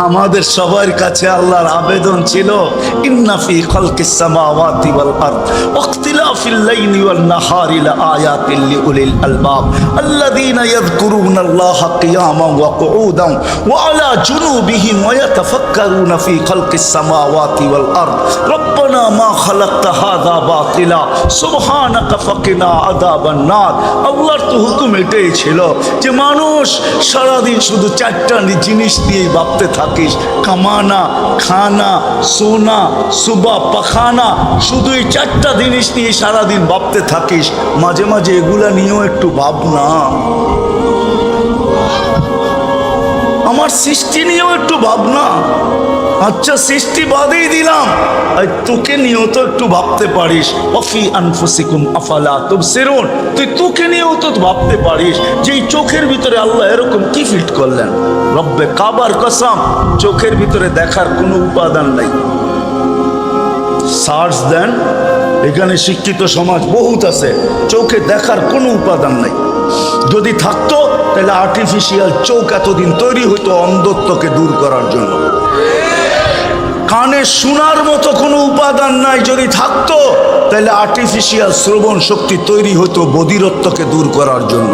আমাদের সবার কাছে আল্লাহর আবেদন ছিল, ইন্না ফি খালকিস সামাওয়াতি ওয়াল আরদ ওয়াখতিলাফিল লাইলি ওয়ান নাহারি লাআয়াতিন লিউলিল আলবাব আল্লাযীনা ইয়াযকুরুনাল্লাহা কিয়ামান ওয়া কুউদান ওয়া আলা জুনুবিহিম ওয়া ইয়াতাফাক্কারুনা ফি খালকিস সামাওয়াতি ওয়াল আরদ রব্বানা মা খালাকতা হাযা বাতিলা সুবহানাকা ফাকিনা আযাবান নার। আল্লাহর তো হুকুম এটাই ছিল যে মানুষ সারাদিন শুধু চারটা জিনিস নিয়েই ভাবতে থাকিস, কামানা, খানা, সোনা, সুবা, পাখানা, শুধু এই চারটা জিনিস নিয়ে সারাদিন ভাবতে থাকিস। মাঝে মাঝে এগুলা নিয়েও একটু ভাবনা, আমার সৃষ্টি নিয়েও একটু ভাবনা। আচ্ছা সৃষ্টি বাদেই দিলাম, তোকে নিয়েও তো একটু ভাবতে পারিস। ওয়াফি আনফুসিকুম আফালা তুবসিরুন, তুই তোকে নিয়েও তো ভাবতে পারিস যে এই চোখের ভিতরে আল্লাহ এরকম কি ফিট করলেন। রব্বে কাবার কসম, চোখের ভিতরে দেখার কোনো উপাদান নাই। সার্চ দেন, এখানে শিক্ষিত সমাজ বহুত আছে, চোখে দেখার কোনো উপাদান নাই। যদি থাকতো তাহলে আর্টিফিশিয়াল চোখ এতদিন তৈরি হতো অন্ধত্বকে দূর করার জন্য। কানে শোনার মতো কোনো উপাদান নাই, যদি থাকতো তাহলে আর্টিফিশিয়াল শ্রবণ শক্তি তৈরি হতো বধিরত্বকে দূর করার জন্য।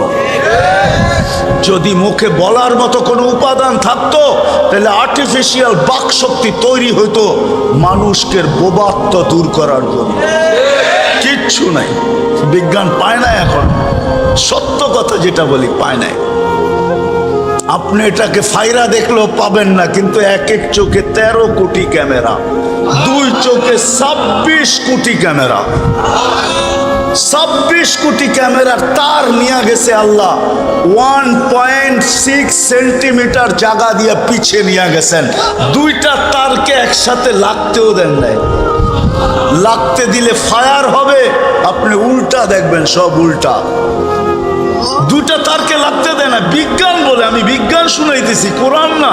যদি মুখে বলার মতো কোনো উপাদান থাকতো তাহলে আর্টিফিশিয়াল বাক শক্তি তৈরি হতো মানুষকে বোবাত্ব দূর করার জন্য। কিচ্ছু নাই, বিজ্ঞান পায় না এখন, সত্য কথা যেটা বলি পায় নাই। আপনি এটাকে ফাইরা দেখলেও পাবেন না, কিন্তু এক এক চোখে 13 কোটি ক্যামেরা, দুই চোখে 26 কোটি ক্যামেরা। 26 কোটি ক্যামেরার তার নিয়ে গেছে আল্লাহ 1.6 সেন্টিমিটার জায়গা দিয়ে পিছে নিয়ে গেছেন। দুইটা তারকে একসাথে লাগতেও দেন নাই, লাগতে দিলে ফায়ার হবে, আপনি উল্টা দেখবেন, সব উল্টা। দুটা তারকে লাগতে দেয় না, বিজ্ঞান বলে, আমি বিজ্ঞান শুনাইতেছি, কোরআন না।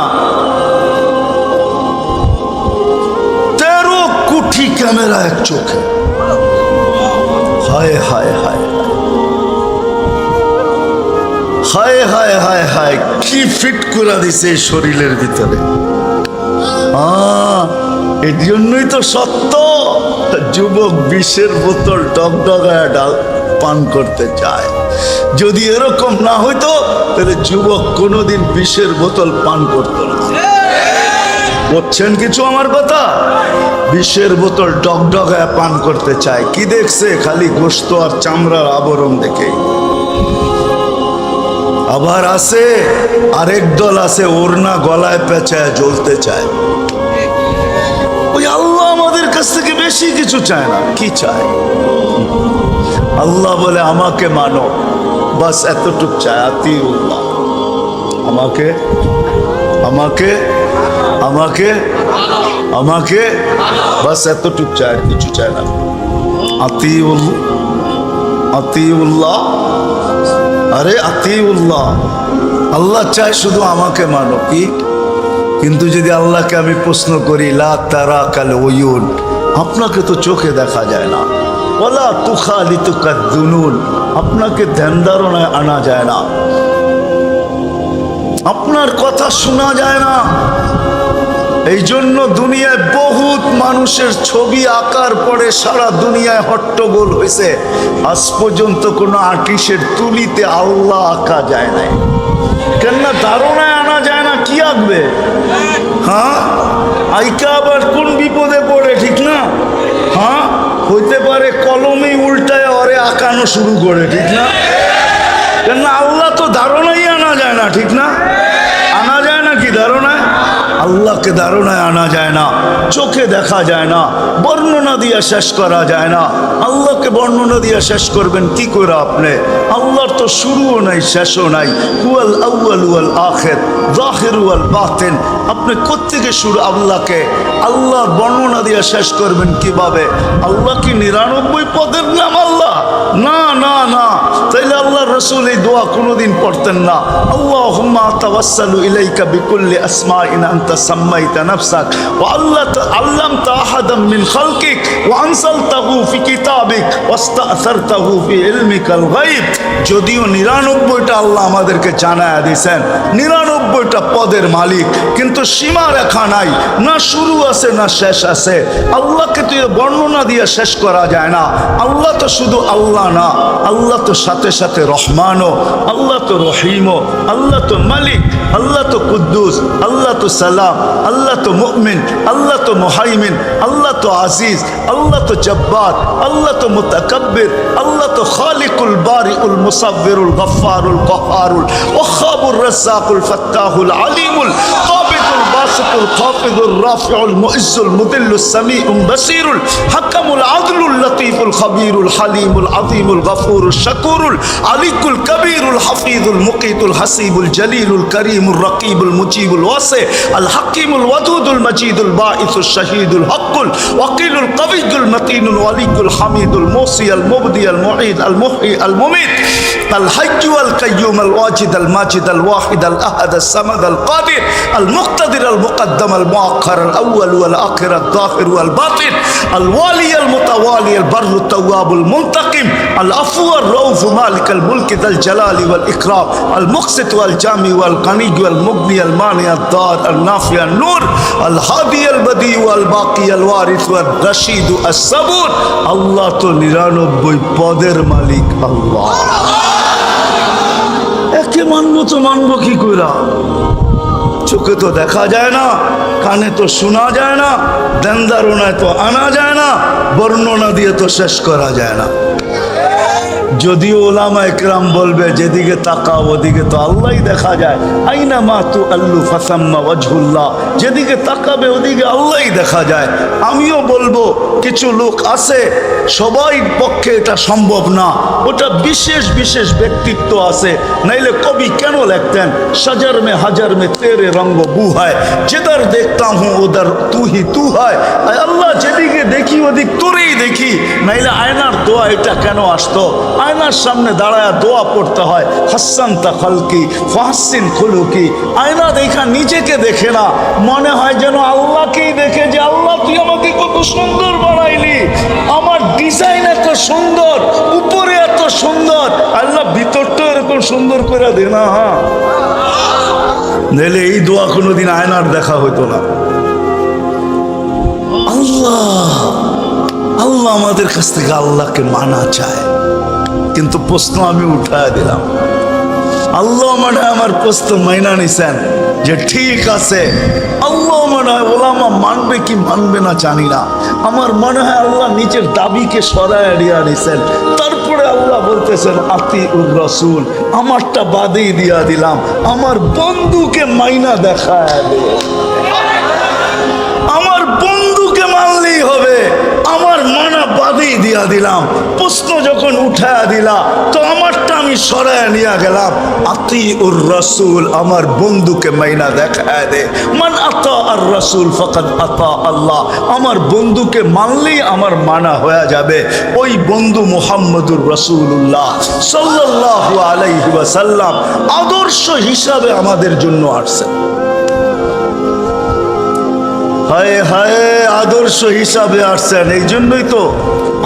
13 কোটি ক্যামেরা এক চোখে। হায় হায় হায় হায় হায় হায় হায়, কি ফিট করে দিছে এই শরীরের ভিতরে। এর জন্যই তো সত্য যুবক বিষের বোতল টকটকায় ডাল পান করতে চায়। যদি এরকম না হইতো তাহলে যুবক কোনোদিন বিষের বোতল পান করতো না। বুঝছেন কিছু আমার কথা? বিষের বোতল ডগডগায় পান করতে চায়, কি দেখছে? খালি গোশত আর চামড়ার আবরণ দেখেই। আবার আছে আরেক দল আছে, ওড়না গলায় পেঁচায় জ্বলতে চায়। ওই আল্লাহ আমাদের কাছ থেকে বেশি কিছু চায় না। কি চায়? আল্লাহ বলে আমাকে মানো, বাস এতটুক চায়। আতিউল্লাহ, আমাকে আমাকে আমাকে আমাকে বাস এতটুক চায়, কিছু চায় না। আতিউল্লাহ, আরে আতিউল্লাহ, আল্লাহ চায় শুধু আমাকে মানো। কি? কিন্তু যদি আল্লাহকে আমি প্রশ্ন করি, লা তারা কাল ওয়ুন, আপনাকে তো চোখে দেখা যায় না, ওয়ালা তুখালিতুকা দুনুন, আপনাকে ধ্যান ধারণায় আনা যায় না, আপনার কথা শোনা যায় না। এই জন্য দুনিয়ায় বহুত মানুষের ছবি আঁকার পরে সারা দুনিয়ায় হট্টগোল হয়েছে। আজ পর্যন্ত কোনো আর্টিস্টের তুলিতে আল্লাহ আঁকা যায় নাই। কেননা ধারণায় আনা যায় না, কি আঁকবে? হ্যাঁ, আইকা আবার কোন বিপদে পড়ে, ঠিক না? হ্যাঁ, হইতে পারে কলমে উল্টায় ওরে আঁকানো শুরু করে, ঠিক না? কেননা আল্লাহ তো ধারণাই আনা যায় না, ঠিক না? আনা যায় না কি ধারণায়? আল্লাহকে ধারণায় আনা যায় না, চোখে দেখা যায় না, বর্ণনা দিয়ে শেষ করা যায় না। আল্লাহকে বর্ণনা দিয়ে শেষ করবেন কি করে আপনি? আল্লাহর তো শুরুও নাই, শেষও নাই। হুয়াল আউয়াল ওয়াল আখির, যাহির ওয়াল বাতিন। আপনি কোত্থেকে শুরু? আল্লাহকে, আল্লাহর বর্ণনা দিয়ে শেষ করবেন কিভাবে? আল্লাহ কি 99 পদের নাম আল্লাহ? না না না, তাইলে আল্লাহর রাসূল এই দোয়া কোনোদিন পড়তেন না। আল্লাহুম্মা তাওয়াসসালু ইলাইকা বিকুল্লি আসমাইন আনতা সাম্মাইতা নাফসাক ওয়া আল্লামতা আহাদাম মিন খালকিক ওয়া আনসালতাহু ফি কিতাবিক ওয়াস্তাআসারতাহু ফি ইলমিকাল গায়ব। যদিও 99টা আল্লাহ আমাদেরকে জানায়া দিয়েছেন, 99টা পদের মালিক, কিন্তু সীমা রেখা নাই, না শুরু আছে না শেষ আছে। আল্লাহকে তো বর্ণনা দিয়ে শেষ করা যায় না। আল্লাহ তো শুধু আল্লাহ না, আল্লাহ তো সাথে সাথে রহমানও, আল্লাহ তো রহিমও, আল্লাহ তো মালিক, আল্লাহ তো কুদ্দুস, আল্লাহ তো সালাম, আল্লাহ তো মুমিন, আল্লাহ তো মুহাইমিন, আল্লাহ তো আজিজ, আল্লাহ তো জব্বার, আল্লাহ তো মুতাকাব্বির, আল্লাহ তো খালিকুল বারিউল মুসাব্বিরুল গফফারুল কহারুল ওয়াহাবুর রাজ্জাকুল ফাত্তাহুল আলিমুল কাবিদুল বাসিতুল খাফিদুর রাফিউল মুইজ্জুল মুদিল্লুস সামিউল বাসিরুল হাকামুল আদলুল লতীফুল খাবীরুল হালিমুল আযীমুল গফুরুল শাকুরুল আলিকুল কবীরুল হাফিজুল মুকিতুল হাসিবুল জলিলুল করিমুর রকিবুল মুজিবুল ওয়াসি আল হাকিমুল ওয়াদুদুল মজিদুল বাঈসুল শাহীদুল হকুল ওয়াকিলুল কবিয়ুল মতিনুল ওয়ালিকুল হামিদুল মুসি আল মুবদি আল মুঈদ আল মুহয়ি আল মুমিত আল হাইয়্যু আল কাইয়্যুম আল ওয়াজিদ আল মাজিদ আল ওয়াহিদ আল আহাদ আল সামাদ আল কাদির আল মুক্তাদির আল মুকদ্দম আল মুআক্খার আল আউয়াল ওয়াল আখির আল যাহির ওয়াল বাতিন আল ওয়ালি আল মুতাওয়ালি আল বাররু তাওয়াবুল মুনতাকিম আল আফু আর রউফ মালিক আল মুলক যাল জালালি ওয়াল ইকরাম আল মুকসিত ওয়াল জামি ওয়াল গনি ওয়াল মুগনি আল মানি আল দার আল নাফি আল নূর আল হাদি আল বদি ওয়াল বাকি আল ওয়ারিস ওয়াল রশিদ আস সাবুর। আল্লাহ তো 99 পদের মালিক আল্লাহ। একে মানবো তো মানবো কি কইরা? চোখে তো দেখা যায় না, কানে তো শোনা যায় না, দেনদারোনায় তো আনা যায় না, বর্ণনা দিয়ে তো শেষ করা যায় না। যদিও ওলামা একরাম বলবে যেদিকে তাকাও ওদিকে তো আল্লাহই দেখা যায়, আইনা মা তু আল্লু ফাসাম্মা ওয়াজহুল্লাহ, যেদিকে তাকাবে ওদিকে আল্লাহই দেখা যায়। আমিও বলবো কিছু লোক আছে, সবাই পক্ষে এটা সম্ভব না, ওটা বিশেষ বিশেষ ব্যক্তিত্ব আছে, নাইলে কবি কেন লিখতেন সাজার মে হাজার মে তেরে রঙ্গ বু হয়, যেদার দেখতা হুঁ ওদার তু হি তু হয়। আল্লাহ যেদিকে দেখি ওদিক তোরেই দেখি, নাইলে আয়নার দোয়া এটা কেন আসতো? আয়নার সামনে দাঁড়ায় দোয়া পড়তে হয়, হাসান তা খালকি ফাহসিন খুলুকি। আয়না দেখা নিজেকে দেখে না, মনে হয় যেন আল্লাহকেই দেখে, যে আল্লাহ তুই আমাকে কত সুন্দর বানাইলি, আমার ডিজাইন এত সুন্দর, উপরে এত সুন্দর, আল্লাহ ভিতরটা এরকম সুন্দর করে দে না। হ্যাঁ, নাহলে এই দোয়া কোনোদিন আয়নার দেখা হইতো না। আল্লাহ আল্লাহ আমাদের কাছ থেকে আল্লাহকে মানা চায়, কিন্তু প্রশ্ন আমি উঠায় দিলাম। আল্লাহ মনে হয় আমার প্রশ্ন মাইনা নিছেন যে ঠিক আছে। আল্লাহ মনে হয় ওলামা মানবে কি মানবে না জানি না, আমার মনে হয় আল্লাহ নিজের দাবিকে সরায় দিয়া নিছেন। তারপরে আল্লাহ বলতেছেন আতি উর রসুল, আমারটা বাদেই দিয়া দিলাম, আমার বন্ধুকে মাইনা দেখায় দে। আমার বন্ধুকে মানলেই হবে, আমার মানা বাদেই দিয়া দিলাম। প্রশ্ন যখন উঠায়া দিলা তো আমারটা আমি সরায় নিয়ে গেলাম। আতি উর রসুল, আমার বন্ধুকে মাইনা দেখায় দে। মান আতা আর রসুল ফাকাদ আতা আল্লাহ, আমার বন্ধুকে মানলেই আমার মানা হয়ে যাবে। ওই বন্ধু মুহাম্মদুর রাসূলুল্লাহ সাল্লাল্লাহু আলাইহি ওয়াসাল্লাম আদর্শ হিসাবে আমাদের জন্য আসছেন। হায় হায়, আদর্শ হিসাবে আসছেন। এই জন্যই তো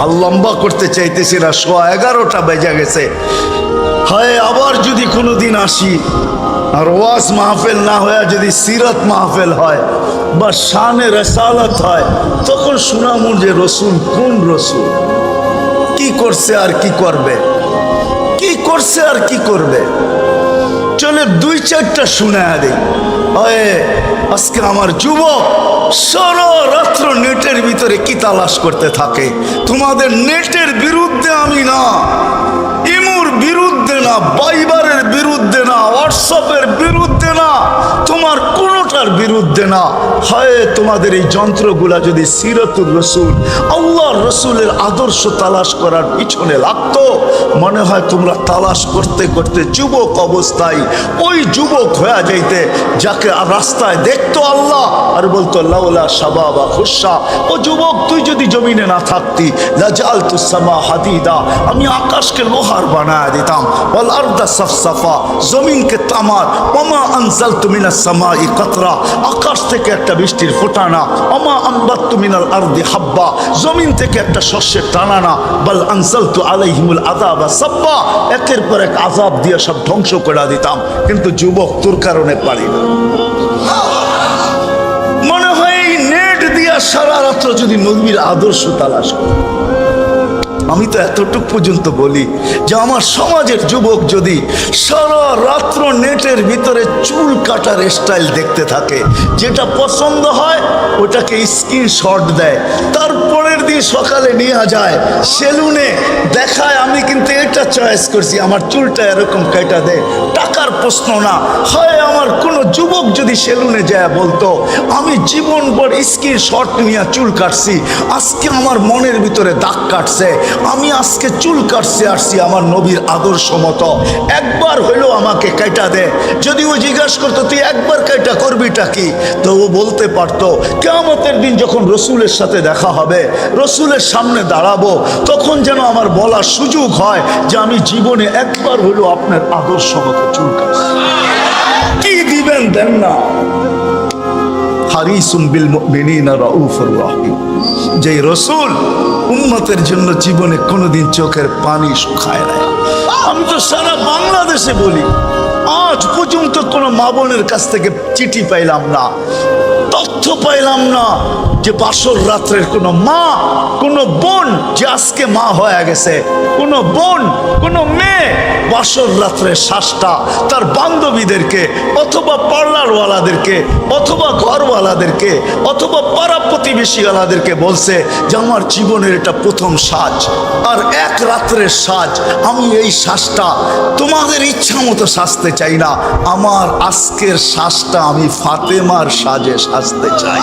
আর লম্বা করতে চাইতেছি না, 11:15 বেজে গেছে। হায়, আবার যদি কোনোদিন আসি আর ওয়াজ মাহফিল না হয়ে যদি সিরাত মাহফিল হয় বা শানে রিসালাত হয়, তখন শুনামু যে রসুল কোন রসুল, কি করছে আর কি করবে, কি করছে আর কি করবে। চলে 2-4টা শুনায়া দেই। আজকে আমার যুবক সারা রাত্র নেটের ভিতরে কি তালাশ করতে থাকে। তোমাদের নেটের বিরুদ্ধে আমি না, ইমুর বিরুদ্ধে না, বাইবারের বিরুদ্ধে না, হোয়াটসঅ্যাপের বিরুদ্ধে না, তোমার কোনোটা যন্ত্রটার বিরুদ্ধে না, হয় তোমাদের এই যন্ত্রগুলা যদি সিরাতুর রসুল আল্লাহর রসুলের আদর্শ তালাশ করার পিছনে লাগতো, মনে হয় তোমরা তালাশ করতে করতে যুবক অবস্থায় ওই যুবক হয়ে যাইতে যাকে রাস্তায় দেখতো আল্লাহ আর বলতো লাউলা শাবাবা খুশা, ও যুবক তুই যদি জমিনে না থাকতি লাজালতু সামা হাদিদা, আমি আকাশকে লোহার বানায় দিতাম, ওয়াল আরদা সাফসাফা, জমিনকে তামার, ওমা আনজালতু মিনাস সামাই কাতরা, আকাশ থেকে একটা বৃষ্টির ফোঁটা না, ওমা আনবাততু মিনাল আরদি হাব্বা, জমিন থেকে একটা শস্যের টানা না, বাল আনজালতু আলাইহিমুল আযাবা সাব্বা, একের পর এক আযাব দিয়ে সব ধ্বংস করে দিতাম। কিন্তু যুবক তোর কারণে পারি না। মনে হয় এই নেট দিয়া সারা রাত্র যদি নবীর আদর্শ তালাশ করি। আমি তো এতটুকু পর্যন্ত বলি যে আমার সমাজের যুবক যদি সারা রাত্র নেটের ভিতরে চুল কাটার স্টাইল দেখতে থাকে, যেটা পছন্দ হয় ওটাকে স্ক্রিনশট দেয়, তারপরের দিন সকালে নিয়ে যায় সেলুনে দেখায় আমি কিন্তু এটা চয়েস করছি, আমার চুলটা এরকম কাটা দেয়, টাকার প্রশ্ন না। হয় আমার কোনো যুবক যদি সেলুনে যায় বলতো আমি জীবনভর স্ক্রিনশট নিয়ে চুল কাটছি, আজকে আমার মনের ভিতরে দাগ কাটছে, আমি আজকে চুল কাটতে আসছি আমার নবীর আদর্শ মতো, একবার হইলো আমাকে কাটা দে। যদি ও জিজ্ঞাসা করতো তুই একবার কাটা করবিটা কি, তো ও বলতে পারতো কিয়ামতের দিন যখন রসুলের সাথে দেখা হবে, রসুলের সামনে দাঁড়াবো, তখন যেন আমার বলার সুযোগ হয় যে আমি জীবনে একবার হইলো আপনার আদর্শ মতো চুল কাটছি। কি দিবেন দেন না। হারিসুম বিল মুমিনিনা রাউফুর রহিম, যে রসুল উম্মতের জন্য জীবনে কোনোদিন চোখের পানি শুকায় নাই। আমি তো সারা বাংলাদেশে বলি, আজ পর্যন্ত কোনো মা বোনের কাছ থেকে চিঠি পাইলাম না, তথ্য পাইলাম না যে বাসর রাত্রের কোনো মা, কোনো বোন যে আজকে মা হয়ে গেছে, কোনো বোন, কোনো মেয়ে বাসর রাত্রের শ্বাসটা তার বান্ধবীদেরকে অথবা পার্লারওয়ালাদেরকে অথবা ঘরওয়ালাদেরকে অথবা পাড়া প্রতিবেশীওয়ালাদেরকে বলছে যে আমার জীবনের এটা প্রথম সাজ আর এক রাত্রের সাজ, আমি এই শ্বাসটা তোমাদের ইচ্ছা মতো সাজতে চাই না, আমার আজকের শ্বাসটা আমি ফাতেমার সাজে সাজতে চাই।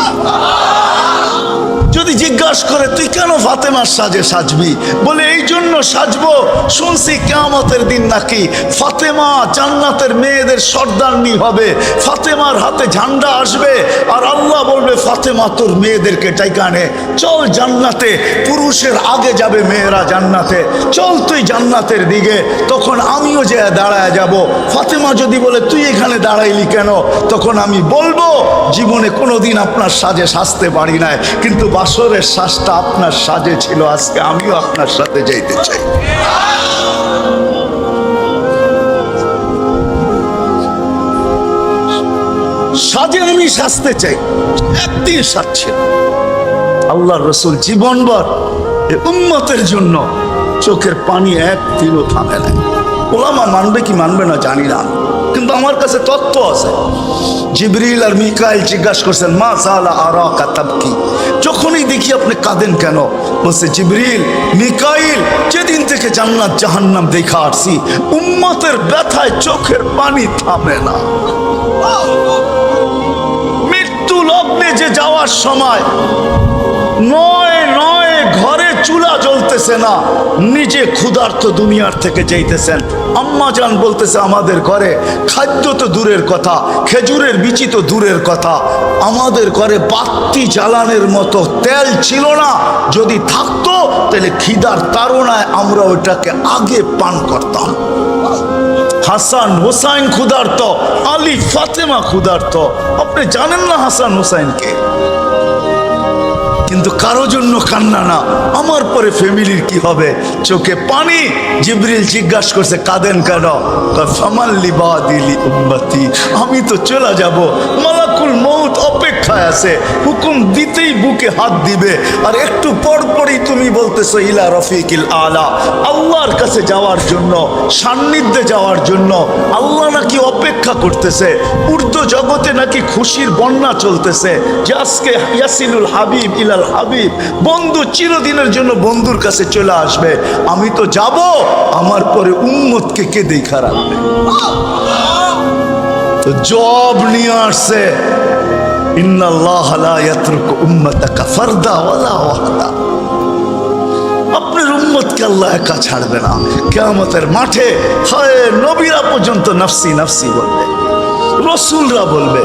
যদি জিজ্ঞাসা করে তুই কেন ফাতেমার সাজে সাজবি, বলে এই জন্য সাজবো, শুনছি কিয়ামতের দিন নাকি ফাতেমা জান্নাতের মেয়েদের সর্দারনি হবে, ফাতেমার হাতে ঝান্ডা আসবে আর আল্লাহ বলবে ফাতেমা তোর মেয়েদেরকে টাইকানে চল জান্নাতে, পুরুষের আগে যাবে মেয়েরা জান্নাতে, চল তুই জান্নাতের দিকে, তখন আমিও যে দাঁড়ায় যাব। ফাতেমা যদি বলে তুই এখানে দাঁড়াইলি কেন, তখন আমি বলবো জীবনে কোনোদিন আপনার সাজে সাজতে পারি নাই, কিন্তু বাসরের শ্বাসটা আপনার সাজে ছিল, আজকে আমিও আপনার সাথে যাইতে চাই। সাজে আমি সাজতে চাই, একদিন সাজছিল আল্লাহর রসুল জীবনভর উম্মতের জন্য চোখের পানি একদিনও থামে নাই। ওলামা মানবে কি মানবে না জানি না, কিন্তু আমার কাছে তথ্য আছে। জিবরিল আর মিকাইল জিজ্ঞাসা করছেন মা জালা আরাকা তাবকি, যখনই দেখি আপনি কাঁদেন কেন, বলছে জিবরিল মিকাইল যেদিন থেকে জান্নাত জাহান্নাম দেখা আসছি উম্মতের ব্যথায় চোখের পানি থামে না। মৃত্যু লগ্নে যে যাওয়ার সময় নয় ঘরে চুলা জ্বলতেছে না, নিজে ক্ষুধার্ত দুনিয়ার থেকে যাইতেছেন। আম্মা জান বলতেছে আমাদের ঘরে খাদ্য তো দূরের কথা, খেজুরের বিচি তো দূরের কথা, আমাদের ঘরে বাতি জ্বালানোর মতো তেল ছিল না, যদি থাকতো তাহলে খিদার তাড়নায় আমরা ওইটাকে আগে পান করতাম। হাসান হুসাইন ক্ষুধার্ত, আলী ফাতেমা ক্ষুধার্ত, আপনি জানেন না হাসান হুসাইনকে, কিন্তু কারো জন্য কান্না না। আমার পরে ফ্যামিলির কি হবে, চোখে পানি। জিবরিল জিজ্ঞাসা করছে কাঁদেন কেন, ফামাল্লি বাদিলি উম্মতি, আমি তো চলে যাব, মালাকুল মউত অপেক্ষায় আছে, হুকুম দিতেই বুকে হাত দিবে, আর একটু পর পরই তুমি বলতেছো ইলা রফিকিল আলা, আল্লাহর কাছে যাওয়ার জন্য, সান্নিধ্যে যাওয়ার জন্য আল্লাহ নাকি অপেক্ষা করতেছে। উর্দু জগতে নাকি খুশির বন্যা চলতেছে যে আজকে ইয়াসিলুল হাবিব ইলাল হাবিব, বন্ধু চিরদিনের জন্য বন্ধুর কাছে চলে আসবে। আমি তো যাব, আমার পরে উম্মতকে কে দেখা রাখবে। তো জব নিয়ে আসছে, ইন্নাল্লাহা লা ইয়াতরুকু উম্মাতাকা ফারদা ওয়ালা ওয়াহদা। আপনার উম্মতকে আল্লাহ একা ছাড়বে না। কিয়ামতের মাঠে হায় নবীরা পর্যন্ত নাফসি নাফসি বলবে, রসুলরা বলবে,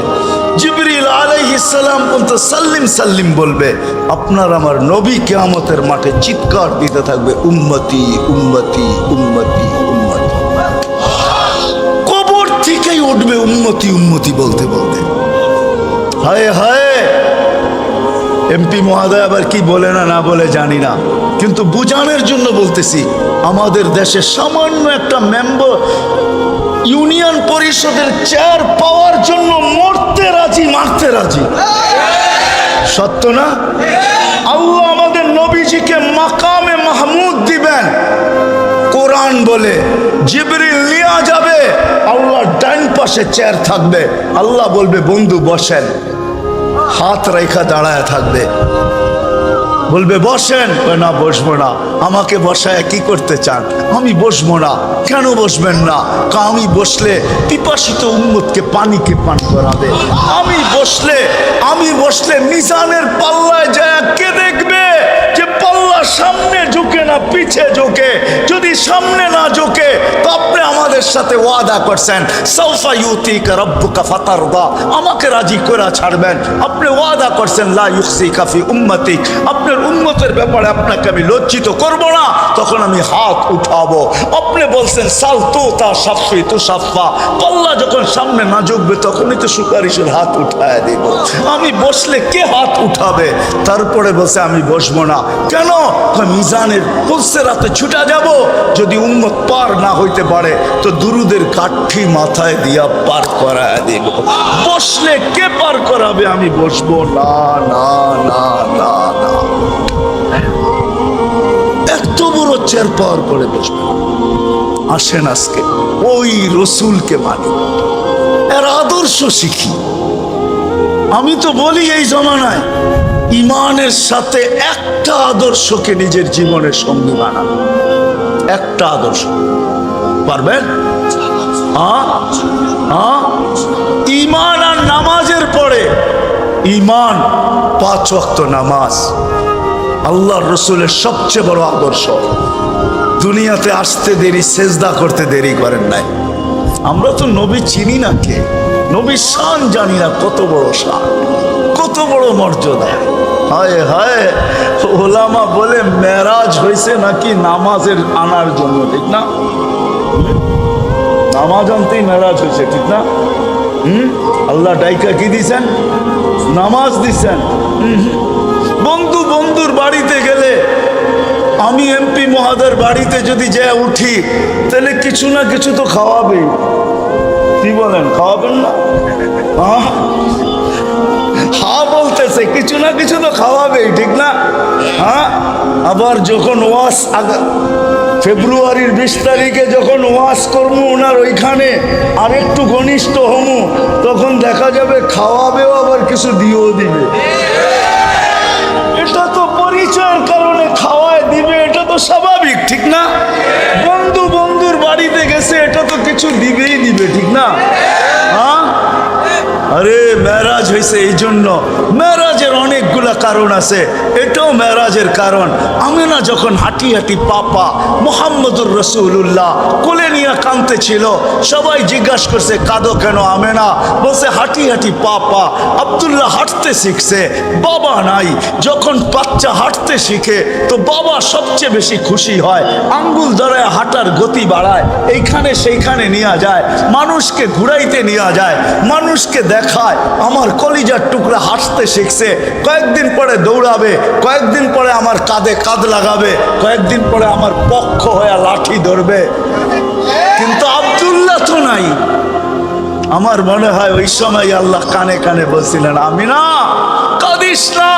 জিবরিল আলাইহিস সালাম পর্যন্ত সাল্লিম সাল্লিম বলবে। আপনার আমার নবী কিয়ামতের মাঠে চিৎকার দিতে থাকবে, উম্মতি উম্মতি উম্মতি উম্মতি। কবর থেকেই উঠবে উম্মতি উম্মতি বলতে বলতে। হায় হায়, এমপি মহোদয় আবার কি বলে না না বলে জানি না, কিন্তু বুঝানোর জন্য বলতেছি, আমাদের দেশে সামান্য একটা মেম্বার ইউনিয়ন পরিষদের চেয়ার পাওয়ার জন্য মরতে রাজি, মারতে রাজি। সত্য না? আল্লাহ আমাদের নবীজিকে মাকামে মাহমুদ দিবেন। কোরআন বলে জিবরিল নিয়ে যাবে, আল্লাহর ডান পাশে চেয়ার থাকবে, আল্লাহ বলবে বন্ধু বসেন, হাত রেখা দাঁড়ায় থাকবে, বলবে বসেন, না বসবো না। আমাকে বসায় কি করতে চান? আমি বসবো না। কেন বসবেন না? আমি বসলে পিপাসিত উম্মতকে পানিকে পান করাবে। আমি বসলে মিজানের পাল্লায় যায় কে দেখবে যে পাল্লা সামনে ঝুঁকে না পিছে ঝুঁকে? যদি সামনে না ঝুঁকে তো আপনি আমাদের সাথে ওয়াদা করছেন, সাউফা ইউতিকা রাব্বুকা ফাতারদা, আমাকে রাজি করে ছাড়বেন। আপনি ওয়াদা করছেন লা ইউখসিকা ফি উম্মতিক, আপনার উম্মতের ব্যাপারে আপনাকে আমি লজ্জিত করব না, তখন আমি হাত উঠাবো। আপনি বলছেন সাল তো তা সাফি তো সাফা, পাল্লা যখন সামনে না ঝুঁকবে তখনই তো সুপারিশের হাত উঠায় দিব। আমি বসলে কে হাত উঠাবে? তারপরে বলছে আমি বসবো না। কেন? মিজানের বলছে রাতে ছুটা যাব, যদি উম্মত পার না হইতে পারে তো দুরুদের কাঠি মাথায় দিয়া পার করায় দিব। বসলে কে পার করাবে? আমি বসবো না না না না না। এত বড় চেয়ার পাওয়ার পরে বসবো। আসেন আজকে ওই রসুলকে মানি, এর আদর্শ শিখি। আমি তো বলি এই জমানায় ইমানের সাথে একটা আদর্শকে নিজের জীবনের সঙ্গী বানান। একটা আদর্শ পারবেন? ইমান আর নামাজের পরে ইমান 5 ওয়াক্ত নামাজ আল্লাহর রসুলের সবচেয়ে বড় আদর্শ। দুনিয়াতে আসতে দেরি, সেজদা করতে দেরি করেন নাই। আমরা তো নবী চিনি না, কে নবীর শান জানি না, কত বড় শান, কত বড় মর্যাদা। হায় হায়, ওলামা বলে মেরাজ হয়েছে নাকি নামাজের আনার জন্য, ঠিক না? নামাজ আনতেই মেরাজ হয়েছে, ঠিক না? আল্লাহ ডাইকা কি দিছেন? নামাজ দিছেন। বন্ধুর বাড়িতে গেলে, আমি এমপি মহোদয়ের বাড়িতে যদি যা উঠি তাহলে কিছু না কিছু তো খাওয়াবেই। কি বলেন, খাওয়াবেন না? হ্যাঁ বলতেছে, কিছু না কিছু তো খাওয়াবেই, ঠিক না? হ্যাঁ, আবার যখন ওয়াজ ফেব্রুয়ারির 20 তারিখে যখন ওয়াজ করবো ওনার ওইখানে আর একটু ঘনিষ্ঠ হমু, তখন দেখা যাবে খাওয়াবেও আবার কিছু দিয়েও দিবে। এটা তো পরিচয়ের কারণে খাওয়ায় দিবে, এটা তো স্বাভাবিক, ঠিক না? বন্ধুর বাড়িতে গেছে, এটা তো কিছু দিবেই দিবে, ঠিক না? হ্যাঁ, আরে মেরাজ হয়েছে এই জন্য। মেরাজের অনেকগুলা কারণ আছে, এটাও মেরাজের কারণ। আমিনা যখন হাঁটি হাঁটি পাপা মুহাম্মদুর রাসূলুল্লাহ কোলে নিয়ে কাঁদতে ছিল, সবাই জিজ্ঞাসা করছে কাঁদো কেন? আমিনা বলছে হাঁটি হাঁটি পাপা, আব্দুল্লাহ হাঁটতে শিখছে, বাবা নাই। যখন বাচ্চা হাঁটতে শিখে তো বাবা সবচেয়ে বেশি খুশি হয়, আঙ্গুল ধরে হাঁটার গতি বাড়ায়, এইখানে সেইখানে নিয়ে যায়, মানুষকে ঘুরাইতে নিয়ে যায়, মানুষকে দেখায় আমার কলিজার টুকরা হাসতে শিখছে। কয়েকদিন পরে দৌড়াবে, কয়েকদিন পরে আমার কাঁধে কাঁধ লাগাবে, কয়েকদিন পরে আমার পক্ষ হয়ে লাঠি ধরবে। কিন্তু আব্দুল্লাহ তো নাই। আমার মনে হয় ওই সময় আল্লাহ কানে কানে বলছিলেন, আমিনা কাঁদি করিস না।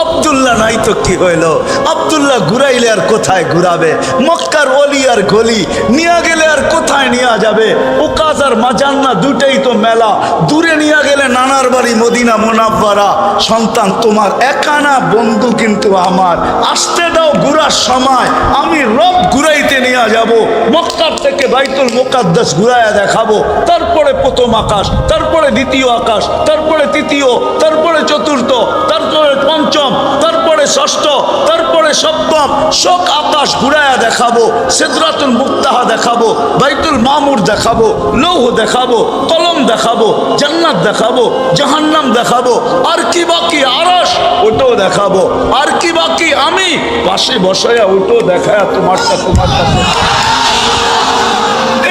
আব্দুল্লাহ নাই তো কি হইল, আব্দুল্লাহ ঘুরাইলে আর কোথায় ঘুরাবে, মক্কার অলি আর গলি নিয়ে গেলে আর কোথায় নিয়ে যাবে, ওকাজ আর মাজান্না দুটাই তো মেলা, দূরে নিয়ে গেলে নানার বাড়ি মদিনা মুনাব্বারা। সন্তান তোমার একা না, বন্ধু কিন্তু আমার, আসতে দাও ঘুরার সময়, আমি রব ঘুরাইতে নিয়ে যাব, মক্কার থেকে বাইতুল মুকাদ্দাস ঘুরাইয়া দেখাবো, তারপরে প্রথম আকাশ, তারপরে দ্বিতীয় আকাশ, তারপরে তৃতীয়, তারপরে চতুর্থ, তারপরে পঞ্চম, তারপরে ষষ্ঠ, তারপরে সপ্তম, সব আকাশ ঘুরাইয়া দেখাবো, সিদরাতুল মুনতাহা দেখাবো, বাইতুল মামুর দেখাবো, লৌহ দেখাবো, কলম দেখাবো, জান্নাত দেখাবো, জাহান্নাম দেখাবো, আর কি বাকি আরশ ওটাও দেখাবো, আর কি বাকি আমি পাশে বসায়া ওটাও দেখায়া তোমারটা।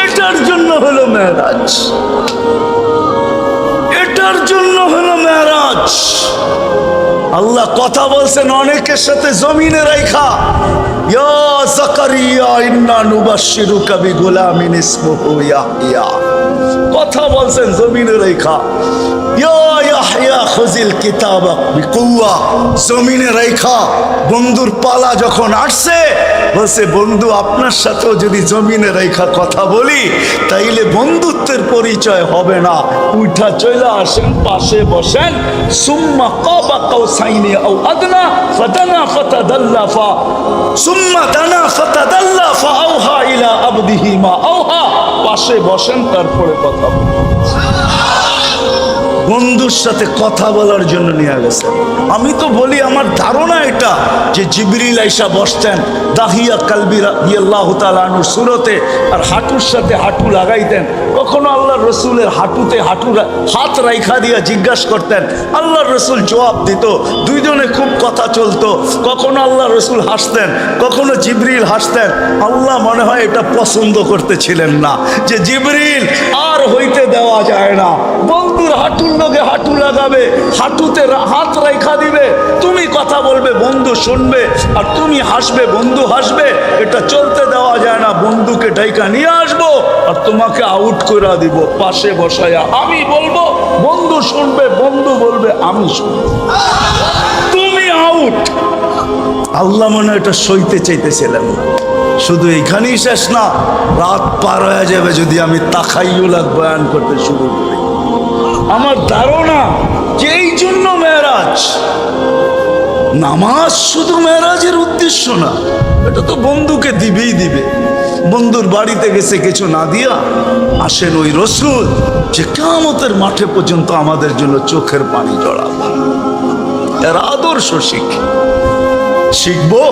এটার জন্য হলো মেরাজ, এটার জন্য হলো মেরাজ। আল্লাহ কথা বলছেন অনেকের সাথে জমিনে রাইখা, ইয়া যাকারিয়া ইন্না নুবাশশিরুকা বিগুলামিন ইসমুহু ইয়াহইয়া। কথা বলছেন জমিনে রাইখা, ইয়া ইয়াহইয়া খুযিল কিতাবাক বিকুওয়া। জমিনে রাইখা বন্ধুর পালা যখন আসছে, বলছে বন্ধু আপনার সাথেও যদি জমিনে রাইখা কথা বলি তাইলে বন্ধুত্বের পরিচয় হবে না, উঠা চলে আসেন পাশে বসেন, সুম্মা কাবা কাউসাইনি আও আদনা ফাদানা ফাতাদাল্লা ফা সুম্মা দানা ফাতাদাল্লা ফাআওহা ইলা আবদিহি মা আওহা। পাশে বসেন তারপরে কথা বলুন। বন্ধুর সাথে কথা বলার জন্য নিয়ে গেছে। আমি তো বলি আমার ধারণা এটা যে জিবরিল আইসা বসতেন দাহিয়া কালবি রাদিয়াল্লাহু তাআলা আনহু সুরতে, আর হাঁটুর সাথে হাঁটু লাগাইতেন। কখনো আল্লাহর রসুলের হাঁটুতে হাত রাইখা দিয়া জিজ্ঞাসা করতেন, আল্লাহর রসুল জবাব দিত, দুইজনে খুব কথা চলতো। কখনো আল্লাহর রসুল হাসতেন, কখনো জিবরিল হাসতেন। আল্লাহ মনে হয় এটা পছন্দ করতেছিলেন না যে জিবরিল আর হইতে দেওয়া যায় না, বন্ধুর হাঁটুর লগে হাঁটু লাগাবে, হাঁটুতে হাত রাইখা দিবে, তুমি কথা বলবে বন্ধু শুনবে, আর তুমি হাসবে বন্ধু হাসবে, এটা চলতে দেওয়া যায় না। বন্ধুকে ডাইকা নিয়ে আসবো আর তোমাকে আউট করে দিব পাশে বসায়া, আমি বলবো বন্ধু শুনবে, বন্ধু বলবে আমি শুনবো, তুমি আউট। আল্লাহ মনে হয় এটা সইতে চাইতেছিলেন না। শুধু এইখানেই শেষ না, রাত পার হয়ে যাবে যদি আমি তাখাইয়ুলাত বয়ান করতে শুরু করি। আমার ধারণা যে এই জন্য মেরাজ, নামাজ শুধু মেরাজের উদ্দেশ্য না, এটা তো বন্ধুকে দিবেই দিবে। বন্ধুর বাড়িতে গেছে কিছু না দিয়া আসেন ওই রসুল যে কিয়ামতের মাঠে পর্যন্ত আমাদের জন্য চোখের পানি জড়াবে। এর আদর্শ শিখবো।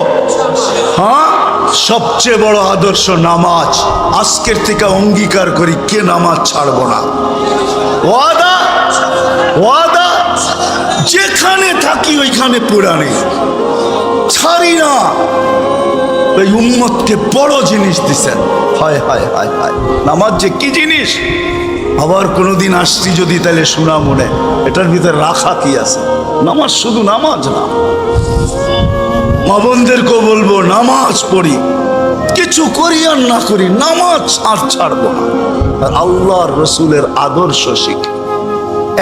হ্যাঁ, সবচেয়ে বড় আদর্শ নামাজ। আজকের থেকে অঙ্গীকার করি কে নামাজ ছাড়বো না। ওয়াদা ওয়াদা, যেখানে থাকি ওইখানে পুরানে ছাড়ি না। ওই উম্মতকে বড় জিনিস দিছেন। হায় হায় হায় হায়, নামাজ যে কি জিনিস। আবার কোনোদিন আসছি যদি তাহলে শোনা মনে, এটার ভিতরে রাখা কি আছে। নামাজ শুধু নামাজ না, মা বোনদেরকেও বলবো নামাজ পড়ি, কিছু করি আর না করি নামাজ আর ছাড়বো না। আর আল্লাহর রসুলের আদর্শ শিখি।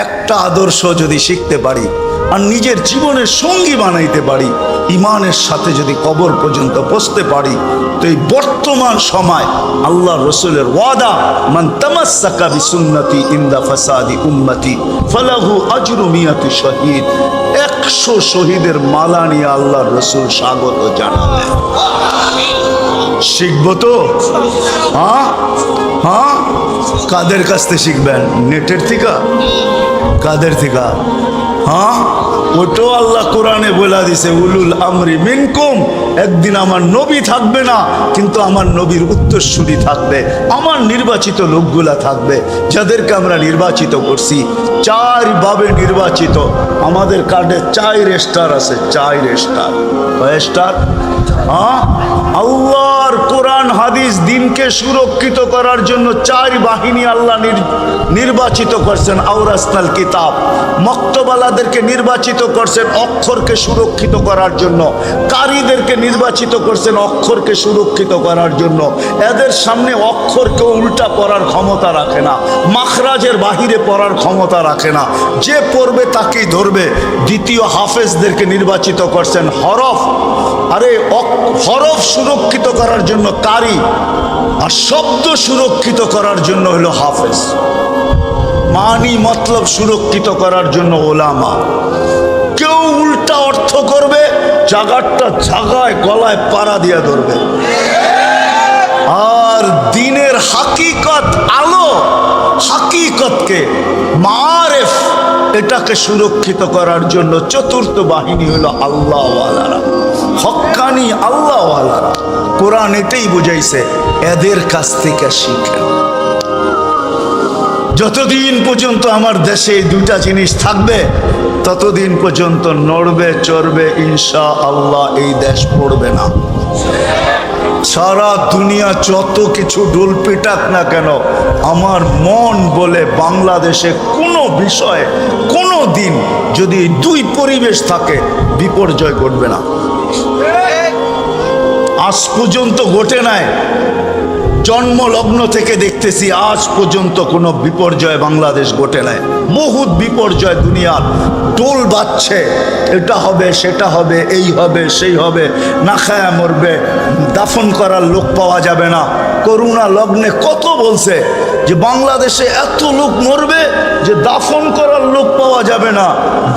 একটা আদর্শ যদি শিখতে পারি আর নিজের জীবনের সঙ্গী বানাইতে পারি, ইমানের সাথে যদি কবর পর্যন্ত বসতে পারি, তো এই বর্তমান সময় আল্লাহর রসুলের ওয়াদা, মান তামাসসাকা বিসুন্নতি ইনদা ফাসাদি উম্মতি ফালাহু আজরু মিয়াতি শহীদ। 100 শহীদের মালা নিয়ে আল্লাহর রসুল স্বাগত জানালেন। শিখবো তো? হ্যাঁ হ্যাঁ, কাদের কাছ থেকে শিখবেন? নেটের থেকে? কাদের থেকে? হ্যাঁ, ওটাও আল্লাহ কোরআনে বলে দিছে, উলুল আমরি মিনকুম। একদিন আমার নবী থাকবে না, কিন্তু আমার নবীর উত্তরসূরি থাকবে, আমার নির্বাচিত লোকগুলা থাকবে, যাদেরকে আমরা নির্বাচিত করছি। 4 ভাবে নির্বাচিত। আমাদের কার্ডে 4 স্টার আছে, 4 স্টার। কয় স্টার? হ্যাঁ, আল্লাহর কোরআন কোরআন হাদিস দিনকে সুরক্ষিত করার জন্য 4 বাহিনী আল্লাহ নির্বাচিত করছেন। আওরাসনাল কিতাব, মক্তবালাদেরকে নির্বাচিত করছেন অক্ষরকে সুরক্ষিত করার জন্য, কারীদেরকে নির্বাচিত করছেন অক্ষরকে সুরক্ষিত করার জন্য। এদের সামনে অক্ষরকে উল্টা পড়ার ক্ষমতা রাখে না, মাখরাজের বাহিরে পড়ার ক্ষমতা রাখে না, যে পড়বে তাকেই ধরবে। দ্বিতীয় হাফেজদেরকে নির্বাচিত করছেন হরফ, আরে হরফ সুরক্ষিত করার জন্য কারি, আর শব্দ সুরক্ষিত করার জন্য হলো হাফেজ, মানি মতলব সুরক্ষিত করার জন্য ওলামা। কেউ উল্টা অর্থ করবে, জাগারটা জাগায় গলায় পাড়া দিয়ে ধরবে। আর দিনের হাকিকত, আলো হাকিকতকে মারেফ, এটাকে সুরক্ষিত করার জন্য চতুর্থ বাহিনী হলো আল্লাহওয়ালারা, হক্কানি আল্লাহওয়ালারা। কোরআন এটাই বুঝাইছে, এদের কাছ থেকে শিখেন। যতদিন পর্যন্ত আমার দেশে এই দুইটা জিনিস থাকবে ততদিন পর্যন্ত নড়বে চড়বে ইনশাআল্লাহ এই দেশ পড়বে না। সারা দুনিয়া যত কিছু ডোল পিটাক না কেন, আমার মন বলে বাংলাদেশে কোনো বিষয়ে কোনো দিন যদি দুই পরিবেশ থাকে বিপর্যয় ঘটবে না। আজ পর্যন্ত ঘটে নাই, জন্মলগ্ন থেকে দেখতেছি আজ পর্যন্ত কোনো বিপর্যয় বাংলাদেশ ঘটে নাই। বহুত বিপর্যয় দুনিয়ার, টোল বাজছে, এটা হবে সেটা হবে, এই হবে সেই হবে, না খায়া মরবে, দাফন করার লোক পাওয়া যাবে না। করোনা লগ্নে কত বলছে যে বাংলাদেশে এত লোক মরবে যে দাফন করার লোক পাওয়া যাবে না।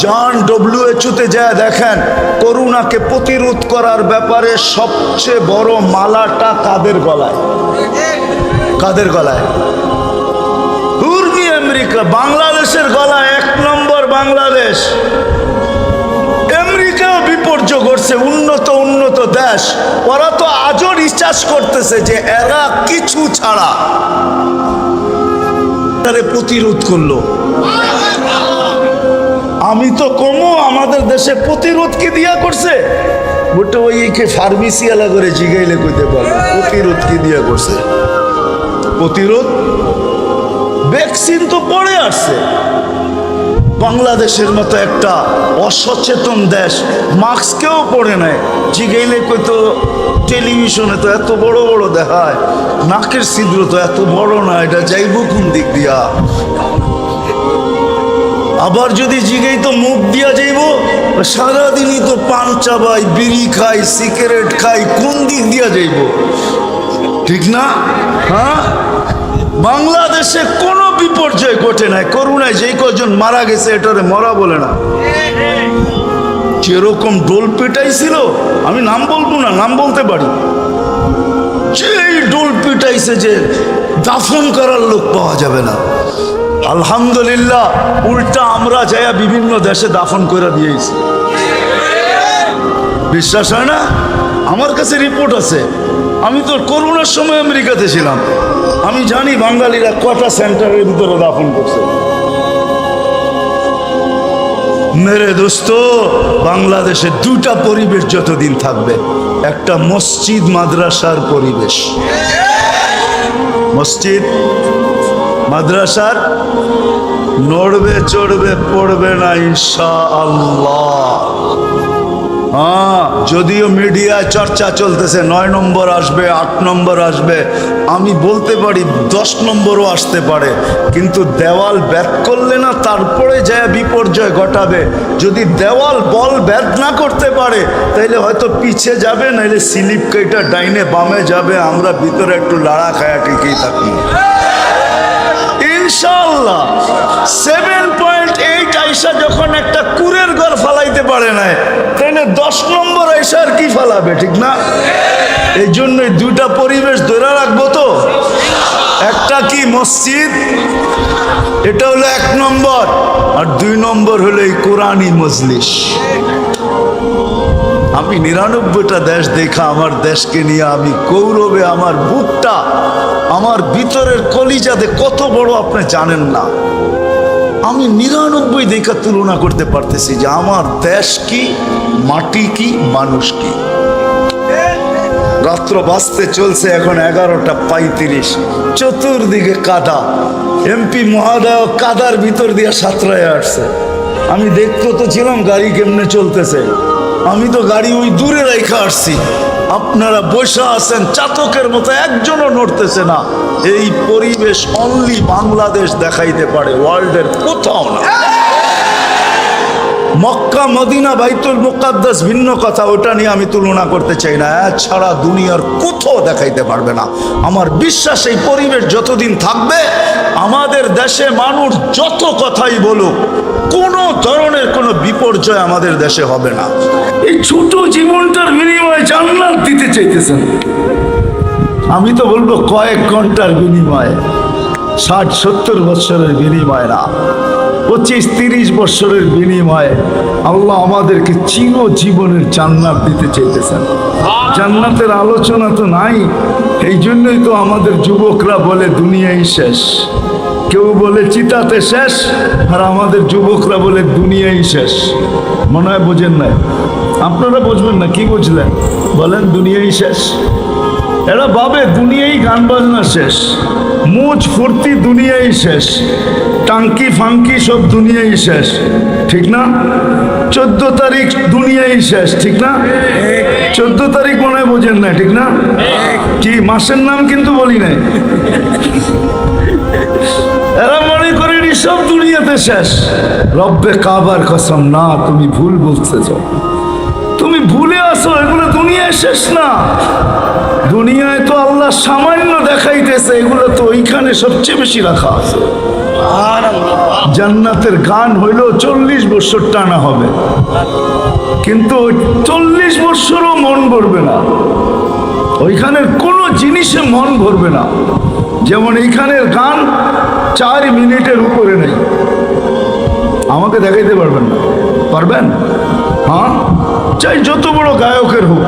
যান WHO-তে যায় দেখেন, করোনাকে প্রতিরোধ করার ব্যাপারে সবচেয়ে বড় মালাটা কাদের গলায়? কাদের গলায়? আমেরিকা, বাংলাদেশের গলায় 1 নম্বর বাংলাদেশ। আমেরিকাও বিপর্যয় ঘটছে, উন্নত দেশ, ওরা তো আজও রিসার্চ করতেছে যে এরা কিছু ছাড়া প্রতিরোধ করলো। আমি তো কমো আমাদের দেশে প্রতিরোধ কি দিয়া করছে? ওটা ওইকে ফার্মেসি আলা করে জিগাইলে কইতে পারবো প্রতিরোধ কি দিয়া করছে। প্রতিরোধ ভ্যাকসিন তো পড়ে আসছে। বাংলাদেশের মতো একটা অসচেতন দেশ মাস্ককেও পড়ে নেয়, জিগাইলে কইতো টেলিভিশনে তো এত বড় বড় দেখায়, নাকের ছিদ্র তো এত বড় না, এটা যাইব কোন দিক দিয়া? আবার যদি জিগাই তো মুখ দিয়া যাইব, সারাদিনই তো পান চাবাই, বিড়ি খাই, সিগারেট খাই, কোন দিক দিয়া যাইব? ঠিক না? হ্যাঁ, বাংলাদেশে কোনো বিপর্যয় ঘটে নাই। করোনায় যেই কজন মারা গেছে এটারে মরা বলে না। যেরকম ডোল পিটাইছিল, আমি নাম বলবো না, নাম বলতে পারি, যেই ডোল পিটাইছে যে দাফন করার লোক পাওয়া যাবে না। আলহামদুলিল্লাহ, উল্টা আমরা যাইয়া বিভিন্ন দেশে দাফন করে দিয়েছি। বিশ্বাস হয় না? আমার কাছে রিপোর্ট আছে। আমি তো করোনার সময় আমেরিকাতে ছিলাম, আমি জানি বাঙালিরা কটা সেন্টারের ভিতরে দাফন করছে। মেরে দোস্ত, বাংলাদেশে দুটা পরিবেশ যতদিন থাকবে, একটা মসজিদ মাদ্রাসার পরিবেশ, মসজিদ মাদ্রাসার নড়বে চড়বে পড়বে না ইনশাআল্লাহ। হ্যাঁ, যদিও মিডিয়ায় চর্চা চলতেছে 9 নম্বর আসবে, 8 নম্বর আসবে, আমি বলতে পারি 10 নম্বরও আসতে পারে, কিন্তু দেওয়াল ব্যাট করলে না তারপরে যায় বিপর্যয় ঘটাবে। যদি দেওয়াল বল ব্যাট না করতে পারে তাইলে হয়তো পিছে যাবে, নাইলে স্লিপ কেটে ডাইনে বামে যাবে, আমরা ভিতরে একটু লাড়া খায়া ঠিকই থাকি ইনশাআল্লাহ। 7.8 আইসা যখন একটা কুরের ঘর ফালাইতে পারে না, তাহলে 10 নম্বর আইসা আর কি ফালাবে? ঠিক না? এই জন্যই দুটা পরিবেশ ধরে রাখবো তো। একটা কি মসজিদ, এটা হলো 1 নম্বর, আর 2 নম্বর হলো এই কোরআনী মজলিস। আমি 99টা দেশ দেখা আমার দেশকে নিয়ে আমি গৌরবে, আমার বুকটা, আমার ভিতরের কলিজাতে কত বড় আপনি জানেন না। আমি 99 দেখা তুলনা করতে পারতেছি যে আমার দেশ কি, মাটি কি, মানুষ কি। রাত্র বাজতে চলছে এখন 11:35, চতুর্দিকে কাদা। এমপি মহোদয় কাদার ভিতর দিয়ে সাঁতরায় আসছে। আমি দেখতে তো ছিলাম গাড়ি কেমনে চলতেছে, আমি তো গাড়ি ওই দূরে রেখে আসছি। আপনারা বসে আছেন চাতকের মতো, একজনও নড়তেছে না। এই পরিবেশ অনলি বাংলাদেশ দেখাইতে পারে, ওয়ার্ল্ডের কোথাও না। মক্কা মদিনা বাইতুল মুকাদ্দাস ভিন্ন কথা, ওটা নিয়ে আমি তুলনা করতে চাই না। ছাড়া দুনিয়ার কোথাও দেখাইতে পারবে না। আমার বিশ্বাস এই পরিবেশ যতদিন থাকবে, আমাদের দেশে মানুষ যত কথাই বলুক, কোনো ধরনের কোনো বিপর্যয় আমাদের দেশে হবে না। এই ছোট জীবনটার বিনিময়ে জান্নাত দিতে চাইতেছেন। আমি তো বলবো কয়েক ঘন্টার বিনিময়ে, 60-70 বছরের বিনিময় না, 25-30 বছরের বিনিময়ে আল্লাহ আমাদেরকে চিরজীবনের জান্নাত দিতে চাইতেছেন। জান্নাতের আলোচনা তো নাই, এই জন্যই তো আমাদের যুবকরা বলে দুনিয়াই শেষ, কেউ বলে চিতাতে শেষ, আর আমাদের যুবকরা বলে দুনিয়াই শেষ। মনে হয় বোঝেন না, আপনারা বুঝবেন না। কি বুঝলেন বলেন? দুনিয়াই শেষ। এরা ভাবে দুনিয়াই গান বাজনা শেষ, মুজ ফুর্তি দুনিয়াই শেষ, টাঙ্কি ফাঙ্কি সব দুনিয়াই শেষ, ঠিক না? 14 তারিখ দুনিয়াই শেষ, ঠিক না? 14 তারিখ মনে হয় বোঝেন না, ঠিক না? কি মাসের নাম কিন্তু বলি নাই। এরা মনে করে সব দুনিয়াতে শেষ। রব্বে কাবার কসম, না, তুমি ভুল বলতেছ, তুমি ভুলে আসো, এগুলো দুনিয়ায় শেষ না। দুনিয়ায় তো আল্লাহ সামান্য দেখাইতেছে, এগুলো তো ওইখানে সবচেয়ে বেশি রাখা আছে। জান্নাতের গান হইল 40 বছর টানা হবে, কিন্তু 40 বছরও মন ভরবে না। ওইখানের কোনো জিনিসে মন ভরবে না। যেমন এইখানের গান 4 মিনিটের উপরে নেই। আমাকে দেখাইতে পারবেন না? পারবেন? হ্যাঁ, চাই যত বড় গায়কের হোক,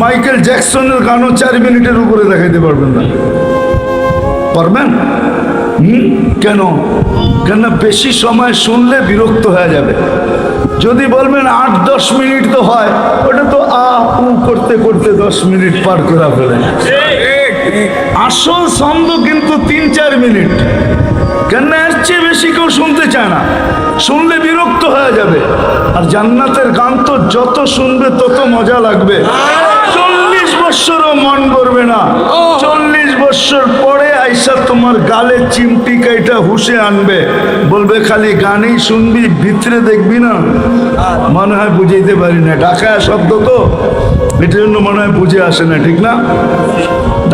মাইকেল জ্যাকসনের গানও 4 মিনিটের উপরে দেখাইতে পারবেন না। পারবেন? কেন? কেন? বেশি সময় শুনলে বিরক্ত হয়ে যাবে। যদি বলবেন 8-10 মিনিট তো হয়, ওটা তো উ করতে করতে 10 মিনিট পার করে ফেলেন। আসল ছন্দ কিন্তু 3-4 মিনিট। কেন? এর চেয়ে বেশি কেউ শুনতে চায় না, শুনলে বিরক্ত হয়ে যাবে। আর জান্নাতের গান তো যত শুনবে তত মজা লাগবে। 40 বছরও মন করবে না। 40 বছর পরে আইসা তোমার গালে চিমটি কাইটা হুশে আনবে, বলবে খালি গানেই শুনবি, ভিতরে দেখবি না। মনে হয় বুঝাইতে পারি না, ঢাকায় শব্দ তো, এটার জন্য মনে হয় বুঝে আসে না, ঠিক না?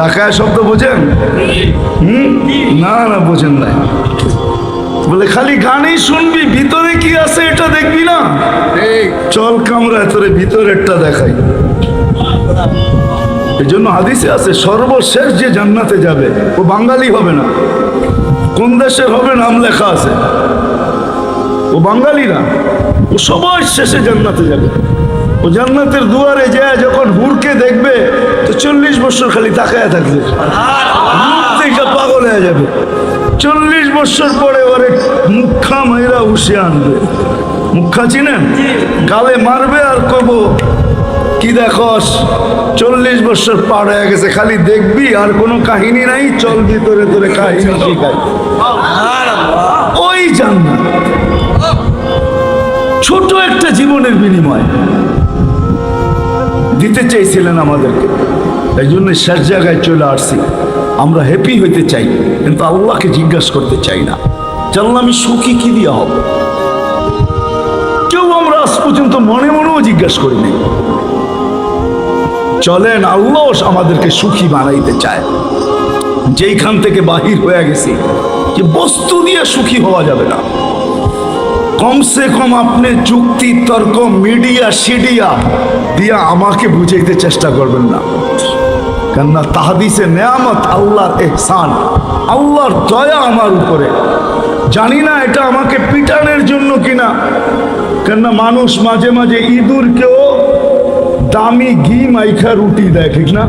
ঢাকায় শব্দ বোঝেন? না না, বোঝেন নাই। বলে খালি গানেই শুনবি, ভিতরে কি আছে এটা দেখবি না। চল কামরায় তোরে ভিতরেরটা দেখাই। এই জন্য হাদিসে আছে, সর্বশেষ যে জান্নাতে যাবে ও বাঙালি হবে না। কোন দেশের হবে নাম লেখা আছে, ও বাঙালি না, ও সবার শেষে জান্নাতে যাবে। ও জান্নাতের দুয়ারে যায় যখন হুরকে দেখবে তো 40 বছর খালি তাকায় থাকবে, পাগল হয়ে যাবে। 40 বছর পরে ওরে মুখা মাইরা উসে আনবে। মুখা চিনেন? গালে মারবে আর কব কি দেখস, 40 বছর পার হয়ে গেছে, খালি দেখবি আর কোনো কাহিনী নাই, চল ভিতরে তোরে কাহিনী শিখাই। ওই জান্নাত ছোট একটা জীবনের বিনিময় দিতে চাইছিলেন আমাদেরকে। এই জন্য শেষ জায়গায় চলে আসছি। আমরা হ্যাপি হইতে চাই, কিন্তু আল্লাহকে জিজ্ঞাসা করতে চাই না, জানলাম আমি সুখী কি দিয়া হব। কেউ আমরা আজ পর্যন্ত মনে মনেও জিজ্ঞাসা করিনি। চলেন, আল্লাহ আমাদেরকে সুখী বানাইতে চায়। যেইখান থেকে বাহির হয়ে গেছি যে বস্তু দিয়ে সুখী হওয়া যাবে না, কমসে কম আপনি যুক্তি তর্ক মিডিয়া সিডিয়া দিয়া আমাকে বুঝাইতে চেষ্টা করবেন না। কেননা তাহাদিসে নেয়ামত আল্লাহর এহসান, আল্লাহর দয়া আমার উপরে। জানি না এটা আমাকে পিটানোর জন্য কিনা, কেননা মানুষ মাঝে মাঝে ইঁদুরকেও দামি ঘি মাইখা রুটি দেয়, ঠিক না?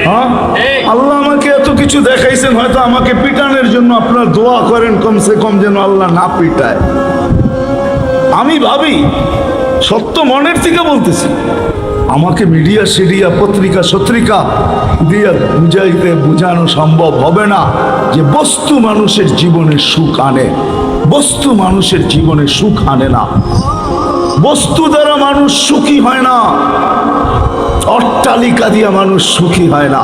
হ্যাঁ, আল্লাহ আমাকে এত কিছু দেখাইছেন, হয়তো আমাকে পিটানোর জন্য। আপনার দোয়া করেন কমসে কম যেন আল্লাহ না পিটায়। আমি ভাবি, সত্য মনের থেকে বলতেছি, আমাকে মিডিয়া সিডিয়া পত্রিকা সত্রিকা দিয়ে বুঝানো সম্ভব হবে না যে বস্তু মানুষের জীবনে সুখ আনে। বস্তু মানুষের জীবনে সুখ আনে না। বস্তু দ্বারা মানুষ সুখী হয় না। অট্টালিকা দিয়া মানুষ সুখী হয় না।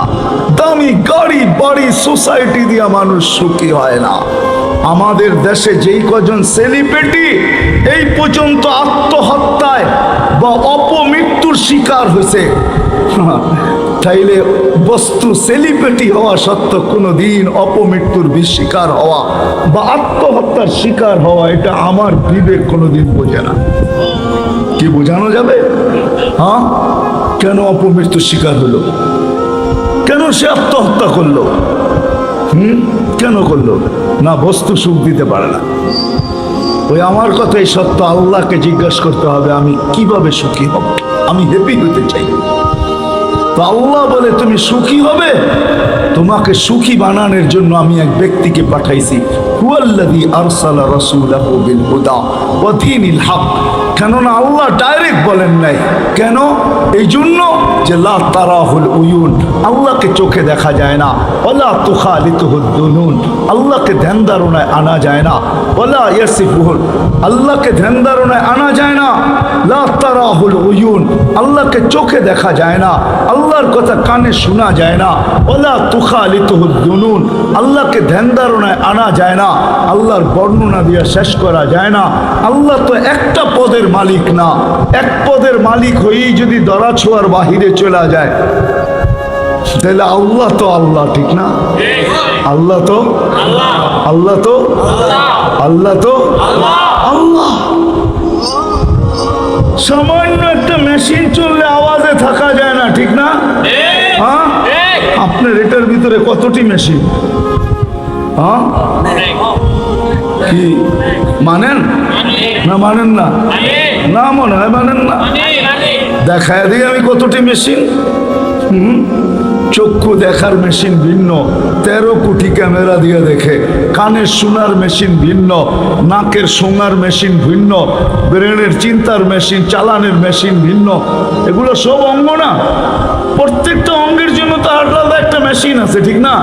দামি গাড়ি বাড়ি সোসাইটি দিয়া মানুষ সুখী হয় না। আমাদের দেশে যেই কজন সেলিব্রিটি এই পর্যন্ত আত্মহত্যায় বা অপমৃত্যুর শিকার হয়েছে, তাইলে বস্তু সেলিব্রিটি হওয়া সত্ত্বেও কোনোদিন অপমৃত্যুর শিকার হওয়া বা আত্মহত্যার শিকার হওয়া এটা আমার বিবেক কোনোদিন বোঝে না। কি বোঝানো যাবে? হ্যাঁ, কেন অপমৃত্যুর শিকার হলো? কেন সে আত্মহত্যা করলো? কেন করলো? না, বস্তু সুখ দিতে পারে না। ওই আমার কথাই সত্য। আল্লাহকে জিজ্ঞাসা করতে হবে আমি কিভাবে সুখী হব, আমি হ্যাপি হতে চাই। তো আল্লাহ বলে তুমি সুখী হবে, তোমাকে সুখী বানানোর জন্য আমি এক ব্যক্তিকে পাঠাইছি, হুয়াল্লাযী আরসালা রাসূলাহু বিল হুদা ওয়া দীনিল হক। কেননা আল্লাহ ডাইরেক্ট বলেন নাই। কেন? এই জন্য যে লা তারাহুল উয়ুন, আল্লাহকে চোখে দেখা যায় না। ওয়ালা তুখালিতুহুদ দুনুন, আল্লাহকে ধ্যান ধারণায় আনা যায় না। ওয়ালা ইয়াসিফুহুল, আল্লাহকে ধ্যান ধারণায় আনা যায় না। লা তারাহুল উয়ুন, আল্লাহকে চোখে দেখা যায় না। আল্লাহর কথা কানে শোনা যায় না। ওয়ালা তুখালিতুহুদ দুনুন, আল্লাহকে ধ্যান ধারণায় আনা যায় না। আল্লাহর বর্ণনা দিয়ে শেষ করা যায় না। আল্লাহ তো একটা পদের মালিক না। এক পদের মালিক হয়েই যদি দরা ছোঁয়ার বাহিরে চলে যায়, তাহলে আল্লাহ তো আল্লাহ, ঠিক না? আল্লাহ তো আল্লাহ তো আল্লাহ তো আল্লাহ। সামান্য একটা মেশিন চললে আওয়াজে থাকা যায় না, ঠিক না? হ্যাঁ, আপনার এটার ভিতরে কতটি মেশিন? হ্যাঁ, কি মানেন না? মানেন না? না মনে হয় মানেন না। দেখায় দিই আমি কতটি মেশিন। চক্ষু দেখার মেশিন ভিন্ন, 13 কোটি ক্যামেরা দিয়ে দেখে। কানের শোনার মেশিন ভিন্ন, নাকের শোনার মেশিন ভিন্ন, ব্রেনের চিন্তার মেশিন, চালানের মেশিন ভিন্ন। এগুলো সব অঙ্গ না? প্রত্যেকটা অঙ্গের জন্য তো আলাদা একটা মেশিন আছে, ঠিক না?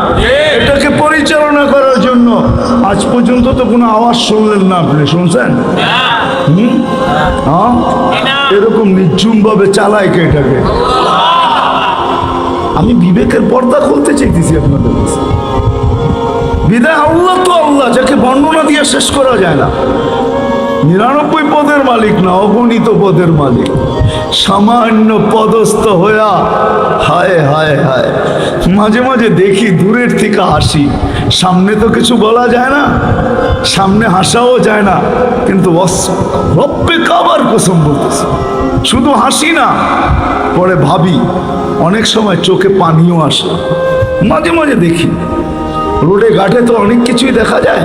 এটাকে পরিচালনা করার জন্য আজ পর্যন্ত তো কোনো আওয়াজ শুনলেন না। আপনি শুনছেন? হ্যাঁ, এরকম নিঝুম ভাবে চালায় কে এটাকে? আমি বিবেকের পর্দা খুলতে চাইতেছি আপনাদের কাছে। বিদায় আল্লাহ তো আল্লাহ, যাকে বর্ণনা দিয়ে শেষ করা যায় না। 99 পদের মালিক না, অগণিত পদের মালিক। সামান্য পদস্থ হইয়া হায় হায় হায়, মাঝে মাঝে দেখি দূরের থেকে হাসি। সামনে তো কিছু বলা যায় না, সামনে হাসাও যায় না, কিন্তু রব্বে কাবার কসম বলতেছে, শুধু হাসি না, পরে ভাবি, অনেক সময় চোখে পানিও আসে। মাঝে মাঝে দেখি রোডে ঘাটে তো অনেক কিছুই দেখা যায়।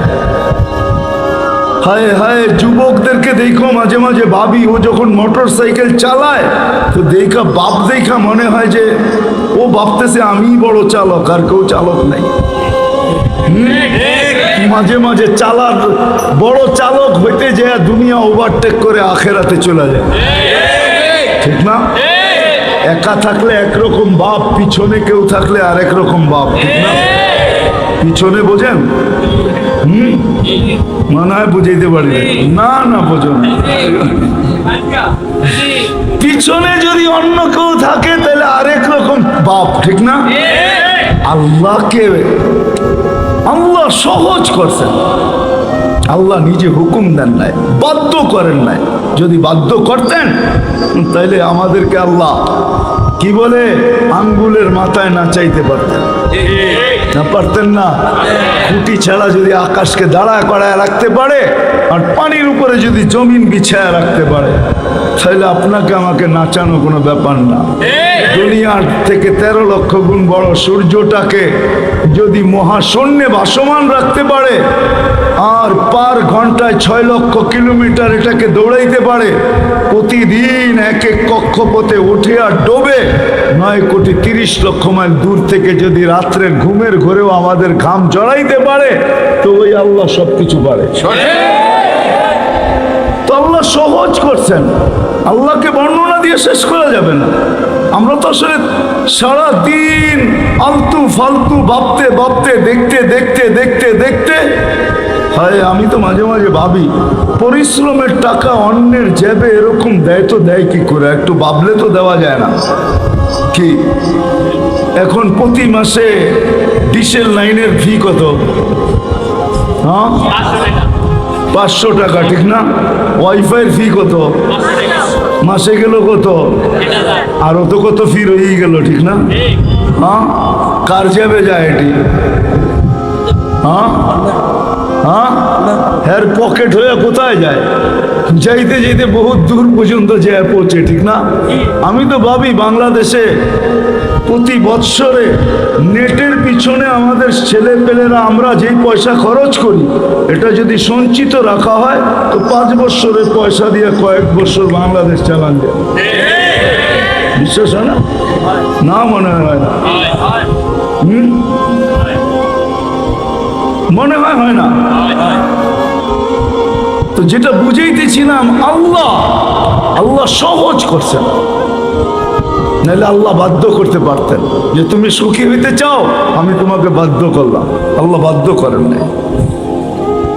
হায় হায়, যুবকদেরকে দেখো মাঝে মাঝে ভাবি, ও যখন মোটর সাইকেল চালায় তো দেখা বাপ দেখা মনে হয় যে ও ভাবতেছে আমি বড় চালক, আর কেউ চালক নাই। মাঝে মাঝে চালার বড় চালক হইতে যায় দুনিয়া ওভারটেক করে আখেরাতে চলে যায়, ঠিক না? একা থাকলে একরকম বাপ, পিছনে কেউ থাকলে আরেক রকম বাপ, ঠিক না? পিছনে বোঝেন? মনে হয় বুঝাইতে পারি না। না বোঝো না। পিছনে যদি অন্য কেউ থাকে তাহলে আরেক রকম বাপ, ঠিক না? আল্লাহকে আল্লাহ সহজ করছেন। আল্লাহ নিজে হুকুম দেন নাই, বাধ্য করেন নাই। যদি বাধ্য করতেন তাইলে আমাদেরকে আল্লাহ কি বলে আঙ্গুলের মাথায় নাচাইতে পারতেন না? পারতেন না? খুঁটি ছাড়া যদি আকাশকে দাঁড়া করায় রাখতে পারে আর পানির উপরে যদি জমিন বিছায়া রাখতে পারে, তাহলে আপনাকে আমাকে নাচানো কোনো ব্যাপার না। দুনিয়ার থেকে 13 লক্ষ গুণ বড় সূর্যটাকে যদি মহাশূন্যে ভাসমান রাখতে পারে আর পার ঘন্টায় 6 লক্ষ কিলোমিটার এটাকে দৌড়াইতে পারে, প্রতিদিন এক এক কক্ষপথে উঠে আর ডোবে 9 কোটি 30 লক্ষ মাইল দূর থেকে যদি রাত্রের ঘুমের ঘরেও আমাদের ঘাম জড়াইতে পারে, তো ওই আল্লাহ সবকিছু পারে। তো আল্লাহ সহজ করছেন, আল্লাহকে বর্ণনা দিয়ে শেষ করা যাবে না। আমরা তো আসলে সারা দিন আলতু ফালতু ভাবতে ভাবতে দেখতে দেখতে দেখতে দেখতে হয়। আমি তো মাঝে মাঝে ভাবি, পরিশ্রমের টাকা অন্যের জেবে এরকম দেয় তো দেয় কি করে? একটু ভাবলে তো দেওয়া যায় না কি? এখন প্রতি মাসে ডিজেল লাইনের ফি কত? হ্যাঁ, 500 টাকা, ঠিক না? ওয়াইফাইয়ের ফি কত? মাসে গেল কত? আরো তো কত ফি রয়েই গেল, ঠিক না? হ্যাঁ, কার যাবে যায় এটি? হ্যাঁ হ্যাঁ, এর পকেট হয়ে কোথায় যায়? যাইতে যাইতে বহুত দূর পর্যন্ত যায় পৌঁছে, ঠিক না? আমি তো ভাবি বাংলাদেশে প্রতি বৎসরে নেটের পিছনে আমাদের ছেলেপেলেরা আমরা যেই পয়সা খরচ করি, এটা যদি সঞ্চিত রাখা হয় তো 5 বৎসরের পয়সা দিয়ে কয়েক বছর বাংলাদেশ চালান যায়। বিশ্বাস হয় না? না, মনে হয় না? মনে হয় না? তো যেটা বুঝাইতেছিলাম, আল্লাহ সহজ করছেন, নাহলে আল্লাহ বাধ্য করতে পারতেন যে তুমি সুখী হইতে চাও, আমি তোমাকে বাধ্য করলাম। আল্লাহ বাধ্য করেন নাই।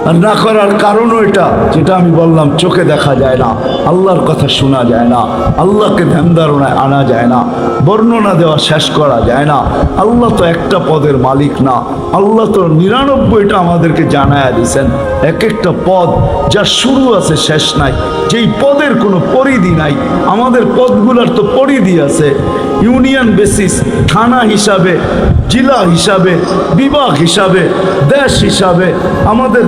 আর না করার কারণও এটা, যেটা আমি বললাম, চোখে দেখা যায় না, আল্লাহর কথা শোনা যায় না, আল্লাহকে ধ্যান ধারণায় আনা যায় না, বর্ণনা দেওয়া শেষ করা যায় না। আল্লাহ তো একটা পদের মালিক না, আল্লাহ তো 99টা আমাদেরকে জানায়া দিয়েছেন। এক একটা পদ যার শুরু আছে শেষ নাই, যেই পদের কোনো পরিধি নাই। আমাদের পদগুলার তো পরিধি আছে, ইউনিয়ন বেসিস, থানা হিসাবে, জেলা হিসাবে, বিভাগ হিসাবে, দেশ হিসাবে, আমাদের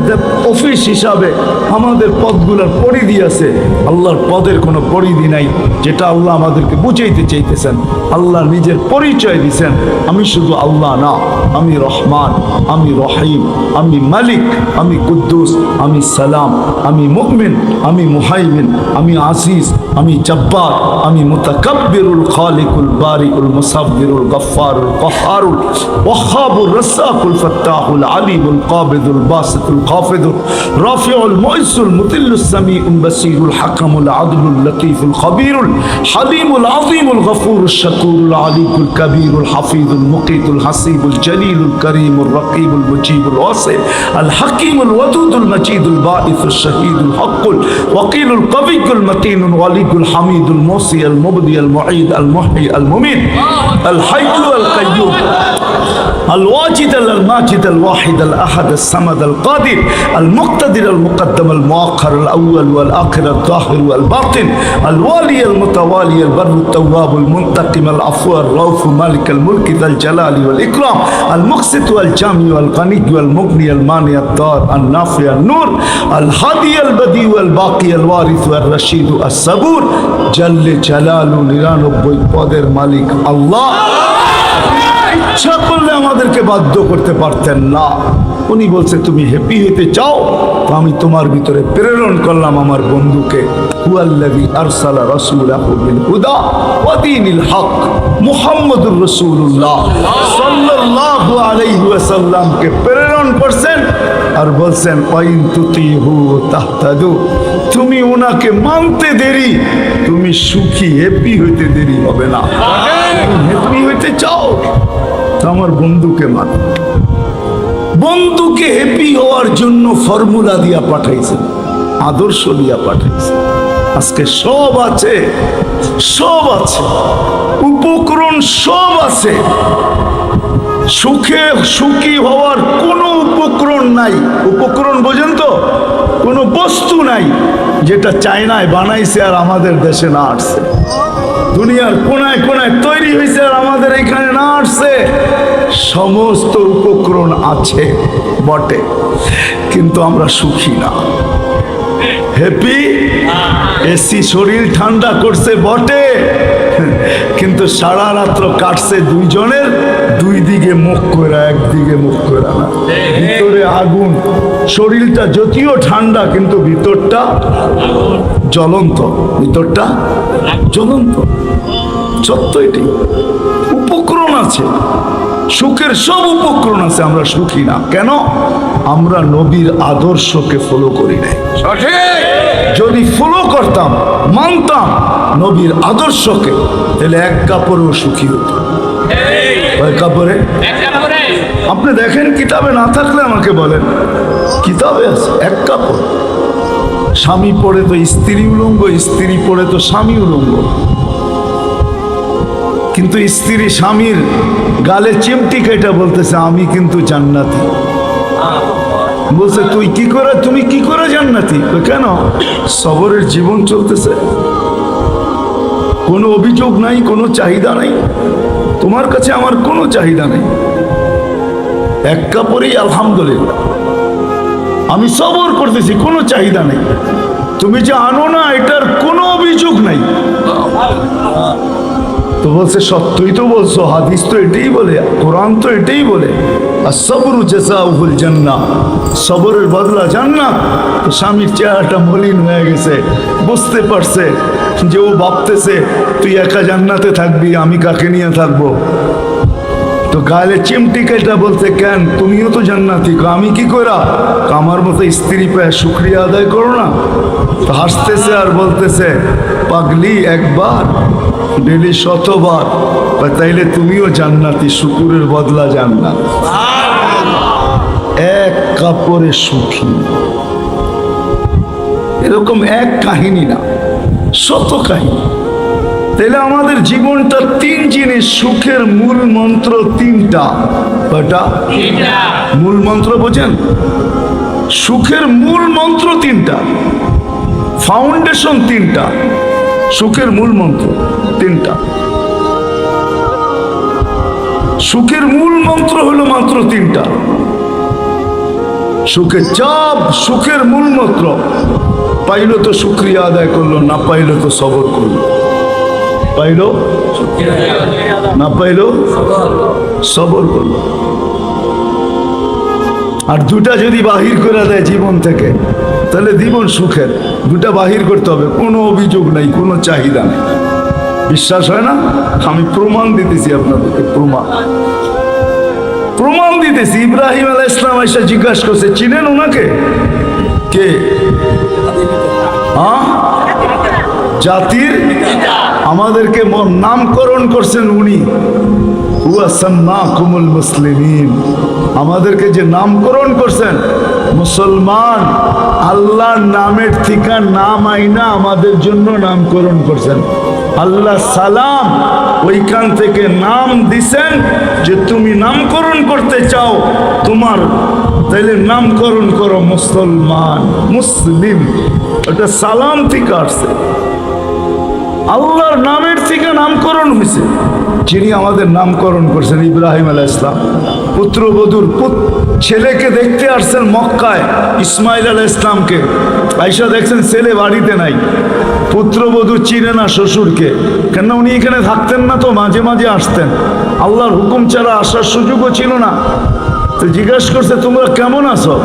অফিস হিসাবে আমাদের পদগুলোর পরিধি আছে। আল্লাহর পদের কোনো পরিধি নাই, যেটা আল্লাহ আমাদেরকে বুঝাইতে চাইতেছেন। আল্লাহ নিজের পরিচয় দিয়েছেন, আমি শুধু আল্লাহ না, আমি রহমান, আমি রহিম, আমি মালিক, আমি কুদ্দুস, আমি সালাম, আমি মুমিন, আমি মুহাইমিন, আমি আজিজ, আমি জব্বার, আমি মুতাকাব্বিরুল খালিকুল বারিকুল মুসাব্বিরুল গফফারুল কহ্হারুল ওয়াহ্হাবুর রাসাকুল ফাত্তাহুল আলিমুল কাবিদুল বাসিতুল খাফিদুল রাফিউল মুইসুল মুতিল্লুস সামিউল বাসীরুল হাকামুল আদলুল লতীফুল খবীরুল হালিমুল আযীমুল গফুরুশ শাকুরুল আলিকুল কবীরুল হাফিজুল মুকিতুল হাসিবুল জলিলুল করিমুল রকিবুল মুজিবুল ওয়াসি আল হাকিমুল ওয়াদুদুল মজিদুল বাঈসুশ শহীদুল হকুল ওয়াকিলুল কবিয়ুল মতিনুল ওয়ালিকুল হামিদুল মুসি আল মুবদি আল মুঈদ আল মুহয়ি আল মুমিত আল হাইয়্যু আল কাইয়্যুম الواجد الماجد الواحد الأحد الصمد القادر المقتدر المقدم المؤخر الأول والآخر الظاهر والباطن الوالي المتوالي البر التواب المنتقم العفو الرؤوف مالك الملك ذا الجلال والإكرام المقسط والجامع والغني والمغني المانع الضار النافع النور الهادي البديع والباقي الوارث والرشيد الصبور جل جلاله নিরানব্বই পদের মালিক আল্লাহ। ইচ্ছা করলে আমাদেরকে বাধ্য করতে পারতেন না। উনি বলছে তুমি হ্যাপি হইতে চাও, তো আমি তোমার ভিতরে প্রেরণ করলাম আমার বন্ধুকে, হুয়াল্লাযী আরসালা রাসূলাহু বিল হুদা ওয়া দীনিল হক, মুহাম্মদুর রাসূলুল্লাহ সাল্লাল্লাহু আলাইহি ওয়াসাল্লামকে প্রেরণ করছেন আর বলছেন ওয়াইন তুতিহু তাহতাদু, তুমি ওনাকে মানতে দেরি, তুমি সুখী হ্যাপি হইতে দেরি হবে না। হ্যাপি হইতে চাও, আমার বন্ধুকে মান। বন্ধুকে হ্যাপি হওয়ার জন্য ফর্মুলা দিয়া পাঠাইছে, আদর্শ দিয়া পাঠাইছে। আজকে সব আছে, সব আছে, উপকরণ সব আছে, সুখে সুখী হওয়ার কোনো উপকরণ নাই। উপকরণ বোঝেন তো? কোনো বস্তু নাই যেটা চায়নায় বানাইছে আর আমাদের দেশে না আসছে। দুনিয়ার কোনায় কোনায় তৈরি হয়েছে আর আমাদের এখানে না আসছে। সমস্ত উপকরণ আছে বটে, কিন্তু আমরা সুখী না, হ্যাপি। এসি শরীর ঠান্ডা করছে বটে, কিন্তু সারা রাত্র কাটছে দুইজনের, দুই দিকে মুখ করে, একদিকে মুখ করে না। ভিতরে আগুন, শরীরটা যদিও ঠান্ডা কিন্তু ভিতরটা জ্বলন্ত, ভিতরটা জ্বলন্ত। সত্য এটি, উপকরণ আছে। আছে, সুখের সব উপকরণ আছে, আমরা সুখী না কেন? আমরা নবীর আদর্শকে ফলো করি নাই। যদি ফলো করতাম, মানতাম নবীর আদর্শকে, তাহলে এক কাপড়েও সুখী হতো। কয় কাপড়ে? আপনি দেখেন, কিতাবে না থাকলে আমাকে বলেন, কিতাবে আছে এক কাপড়। স্বামী পড়ে তো স্ত্রী উলঙ্গ, স্ত্রী পড়ে তো স্বামী উলঙ্গ। কিন্তু স্ত্রী স্বামীর গালে চিমটি কেটে বলতেছে আমি কিন্তু জান্নাতি। বলছে তুই কি করে, তুমি কি করে জান্নাতি? কেন? সবরের জীবন চলতেছে, কোনো অভিযোগ নাই, কোনো চাহিদা নাই, তোমার কাছে আমার কোনো চাহিদা নেই, এক কাপড়েই আলহামদুলিল্লাহ আমি সবর করতেছি, কোনো চাহিদা নেই। তুমি যে আনো না, এটার কোনো অভিযোগ নাই। তো বলছে সত্যই তো বলছো, হাদিস তো এটাই বলে, কোরআন তো এটাই বলে, আর সবরু জাযাউহুল জান্নাহ, সবরের বদলা জান্নাত। তো স্বামীর চেহারাটা মলিন হয়ে গেছে, বুঝতে পারছে যে ও ভাবতেছে তুই একা জান্নাতে থাকবি, আমি কাকে নিয়ে থাকবো। তো গালে চিমটি কেটে বলতে কেন, তুমিও তো জান্নাতি। আমি কি করা, আমার মতো স্ত্রী পেয়ে শুকরিয়া আদায় করো না? তো হাসতেছে আর বলতেছে পাগলি, একবার ডেলি শতবার, তাইলে তুমিও জান্নাতি, শুকুরের বদলা জান্নাত। এক কাপড়ে সুখী, এরকম এক কাহিনী না, শত কাহিনী। তাহলে আমাদের জীবনটা তিন জিনিস, সুখের মূল মন্ত্র তিনটা। কয়টা? মূল মন্ত্র বোঝেন? সুখের মূল মন্ত্র তিনটা, ফাউন্ডেশন তিনটা, সুখের মূল মন্ত্র তিনটা। সুখের মূল মন্ত্র হলো মাত্র তিনটা। সুখের চাপ, সুখের মূল মন্ত্র, পাইলো তো শুকরিয়া আদায় করলো, না পাইলো তো সবর করলো। পাইলো না পাইলো সবর করলো। আর দুটা যদি বাহির করে দেয় জীবন থেকে, তাহলে জীবন সুখের। দুটা বাহির করতে হবে, কোনো অভিযোগ নাই, কোনো চাহিদা নেই। বিশ্বাস হয় না? আমি প্রমাণ দিতেছি আপনাদেরকে, প্রমাণ দিতেছি। ইব্রাহিম আলাইহিস সালাম এসে জিজ্ঞাসা করছে, চিনেন ওনাকে? কে? জাতির আমাদেরকে নামকরণ করছেন উনি, হুয়া সাম্মাকুমুল মুসলিমিন, আমাদেরকে যে নামকরণ করছেন মুসলমান, আল্লাহর নামের থেকে নাম আইনা আমাদের জন্য নামকরণ করছেন। আল্লাহ সালাম, ওইখান থেকে নাম দিছেন যে তুমি নামকরণ করতে চাও তোমার, তাইলে নামকরণ করো মুসলমান, মুসলিম। ওটা সালাম থেকে আসছে, আল্লাহর নামের থেকে নামকরণ হয়েছে। যিনি আমাদের নামকরণ করছেন ইব্রাহিম আলাইহিস সালাম, পুত্রবধূর ছেলেকে দেখতে আসছেন মক্কায়, ইসমাইল আলাইহিস সালামকে। আয়েশা দেখছেন ছেলে বাড়িতে নাই, পুত্রবধূ চিনে না শ্বশুরকে, কেন উনি এখানে থাকতেন না, তো মাঝে মাঝে আসতেন, আল্লাহর হুকুম ছাড়া আসার সুযোগও ছিল না। তো জিজ্ঞাসা করছে তোমরা কেমন আছো?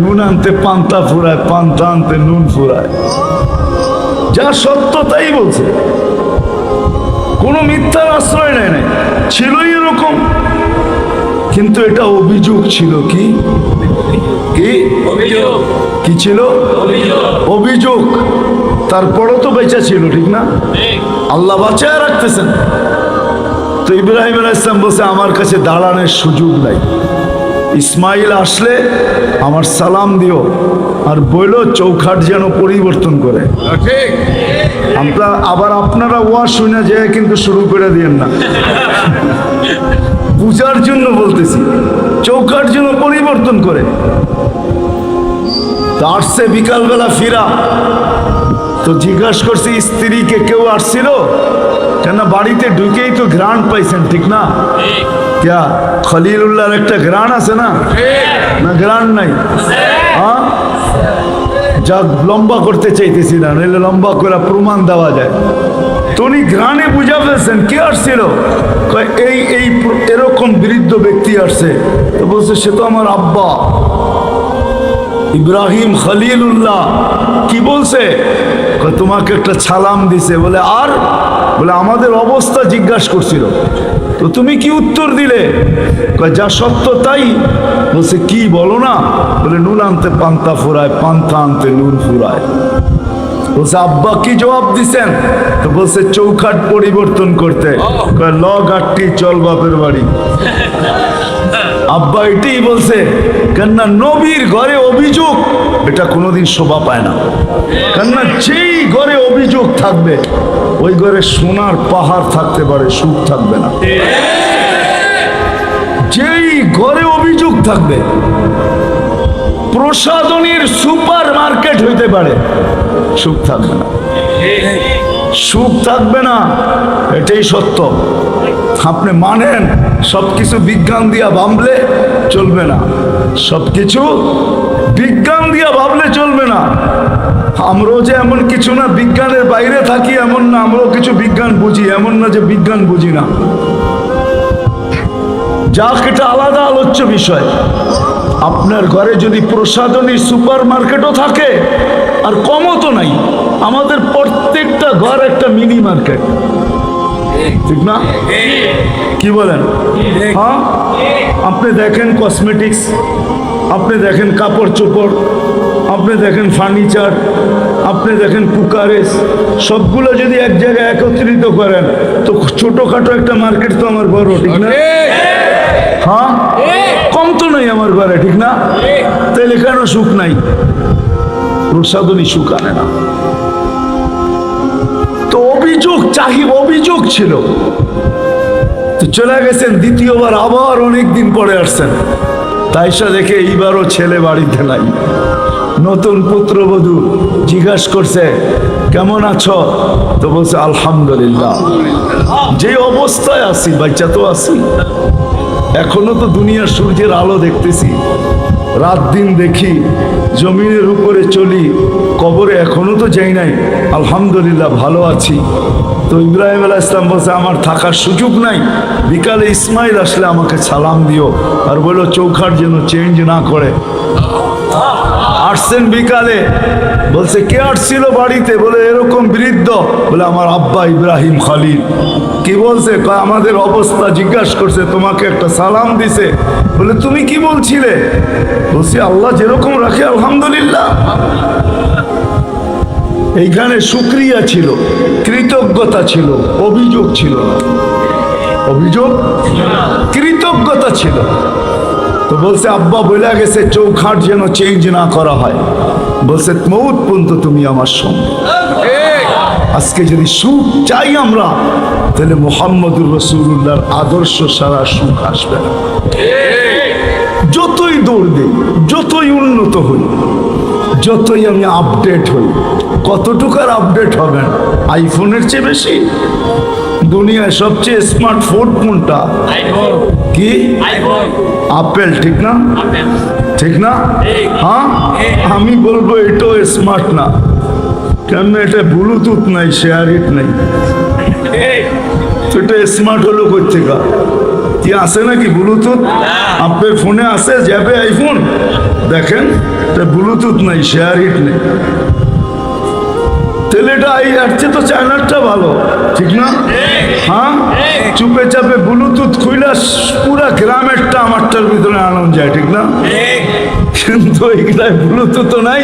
নুন আনতে পান্তা ফুরায়, পান্তা আনতে নুন ফুরায়। যা সত্য তাই বলছে, কোনো মিথ্যার আশ্রয় নেয় নাই, ছিলই এরকম। কিন্তু এটা অভিযোগ ছিল। কি কি ছিল? অভিযোগ। তারপরও তো বেঁচে ছিল, ঠিক না? আল্লাহ বাঁচায় রাখতেছেন। তো ইব্রাহিম আলাইহিস সালাম বলছে আমার কাছে দাঁড়ানোর সুযোগ নাই, ইসমাইল আসলে আমার সালাম দিও, আর বইলো চৌখাট যেন পরিবর্তন করে। আমরা আবার আপনারা ওয়াজ শুনে যায় কিন্তু শুরু করে দিয়েন না, পূজার জন্য বলতেছি, চৌখাট যেন পরিবর্তন করে। তো আসছে বিকালবেলা ফিরা, তো জিজ্ঞাসা করছে স্ত্রীকে কেউ আসছিল, কেন বাড়িতে ঢুকেই তো ঘ্রাণ পাইছেন, ঠিক না? क्या খলিলুল্লাহর একটা ঘ্রাণ আছে না? না ঘ্রাণ নাই? হ্যাঁ, যা লম্বা করতে চাইতেছি না, নইলে লম্বা করে প্রমাণ দেওয়া যায়। তো উনি ঘ্রাণে বুঝা ফেলছেন কে আসছিল, এই এই এরকম বৃদ্ধ ব্যক্তি আসছে। তো বলছে সে তো আমার আব্বা ইব্রাহিম খলিলুল্লাহ। কি বলছে? তোমাকে একটা সালাম দিছে। বলে আর? বলে আমাদের অবস্থা জিজ্ঞাসা করছিল। তো তুমি কি উত্তর দিলে? কয় যা সত্য তাই। বলছে কি বলো না? বলে নুন আনতে পান্তা ফুরায়, পান্তা আনতে নুন ফুরায়। বলছে আব্বা কি জবাব দিছেন? তো বলছে চৌখাট পরিবর্তন করতে। কয় ল গাঠটি চল বাপের বাড়ি। আব্বা এটাই বলছে, কেননা নবীর ঘরে অভিযোগ এটা কোনোদিন শোভা পায় না। কেননা যেই ঘরে অভিযোগ থাকবে ওই ঘরে সোনার পাহাড় থাকতে পারে, সুখ থাকবে না। যেই ঘরে অভিযোগ থাকবে, প্রসাধনীর সুপার মার্কেট হইতে পারে, সুখ থাকবে না, সুখ থাকবে না। এটাই সত্য। আপনি মানেন সবকিছু বিজ্ঞান দিয়া ভাবলে চলবে না, সবকিছু বিজ্ঞান দিয়া ভাবলে চলবে না। আমরাও যে এমন কিছু না বিজ্ঞানের বাইরে থাকি এমন না, আমরাও কিছু বিজ্ঞান বুঝি, এমন না যে বিজ্ঞান বুঝি না। যাক, এটা আলাদা আলোচ্য বিষয়। আপনার ঘরে যদি প্রসাধনী সুপার মার্কেটও থাকে, আর কমও তো নাই, আমাদের প্রত্যেকটা ঘর একটা মিনি মার্কেট, ঠিক না? কি বলেন? হ্যাঁ, আপনি দেখেন কসমেটিক্স, আপনি দেখেন কাপড় চোপড়, আপনি দেখেন ফার্নিচার, আপনি দেখেন কুকারেস, সবগুলো যদি এক জায়গায় একত্রিত করেন তো ছোটখাটো একটা মার্কেট তো আমার ঘরও, ঠিক না? হ্যাঁ, কম তো নাই আমার ঘরে, ঠিক না? তাহলে কেন সুখ নাই? প্রসাধনী সুখ আনে না। তো অভিযোগ ছিল, তো চলে গেছেন। দ্বিতীয়বার আবার অনেকদিন পরে আসছেন। তাইসা দেখে এইবারও ছেলে বাড়িতে নাই। নতুন পুত্রবধূ জিজ্ঞাসা করছে কেমন আছো? তো বলছে আলহামদুলিল্লাহ। যে অবস্থায় আছি, বাচ্চা তো আছি, এখনো তো দুনিয়ার সূর্যের আলো দেখতেছি, রাত দিন দেখি, জমিনের উপরে চলি, কবরে এখনো তো যাই নাই, আলহামদুলিল্লাহ ভালো আছি। তো ইব্রাহিম আলাইহিস সালাম বলছে আমার থাকার সুযোগ নাই, বিকালে ইসমাইল আসলে আমাকে সালাম দিও আর বললো চৌখাট যেন চেঞ্জ না করে। আসছেন বিকালে, বলছে কে আসছিল বাড়িতে? বলে এরকম বৃদ্ধ। বলে আমার আব্বা ইব্রাহিম খলিল। কি বলছে? আমাদের অবস্থা জিজ্ঞাসা করছে, তোমাকে একটা সালাম দিছে। বলে তুমি কি বলছিলে? বলছি আল্লাহ যেরকম রাখে আলহামদুলিল্লাহ। এইখানে শুকরিয়া ছিল, কৃতজ্ঞতা ছিল, অভিযোগ ছিল না। অভিযোগ, কৃতজ্ঞতা ছিল। তো বলছে আব্বা বলে গেছে চৌখাট যেন চেঞ্জ না করা হয়। বলছে মউত পর্যন্ত তুমি আমার সঙ্গে। আজকে যদি সুখ চাই আমরা, তাহলে মুহাম্মদুর রাসূলুল্লাহর আদর্শ ছাড়া সুখ আসবে না। যতই দৌড় দিই, যতই উন্নত হই, যতই আমি আপডেট হই, কতটুকার আপডেট হবেন? আইফোনের চেয়ে বেশি? দুনিয়ায় সবচেয়ে স্মার্টফোন কোনটা? কি? আপেল, ঠিক না? ঠিক না? হ্যাঁ, আমি বলবো এটাও স্মার্ট না, কেন? এটা ব্লুটুথ নাই, শেয়ার ইট নাই, এটা স্মার্ট হলো কোথেকে? কি আছে নাকি ব্লুটুথ? আপনার ফোনে আছে যাবে আইফোন, দেখেন এটা ব্লুটুথ নাই, শেয়ার ইট নেই। তাহলে এটা আসছে তো চায়নারটা ভালো, ঠিক না? হ্যাঁ, চুপে চাপে ব্লুটুথ খুইলা পুরা গ্রামেরটা আমারটার ভিতরে আনন্দ যায়, ঠিক না? কিন্তু এগুলাই ব্লুটুথ নাই।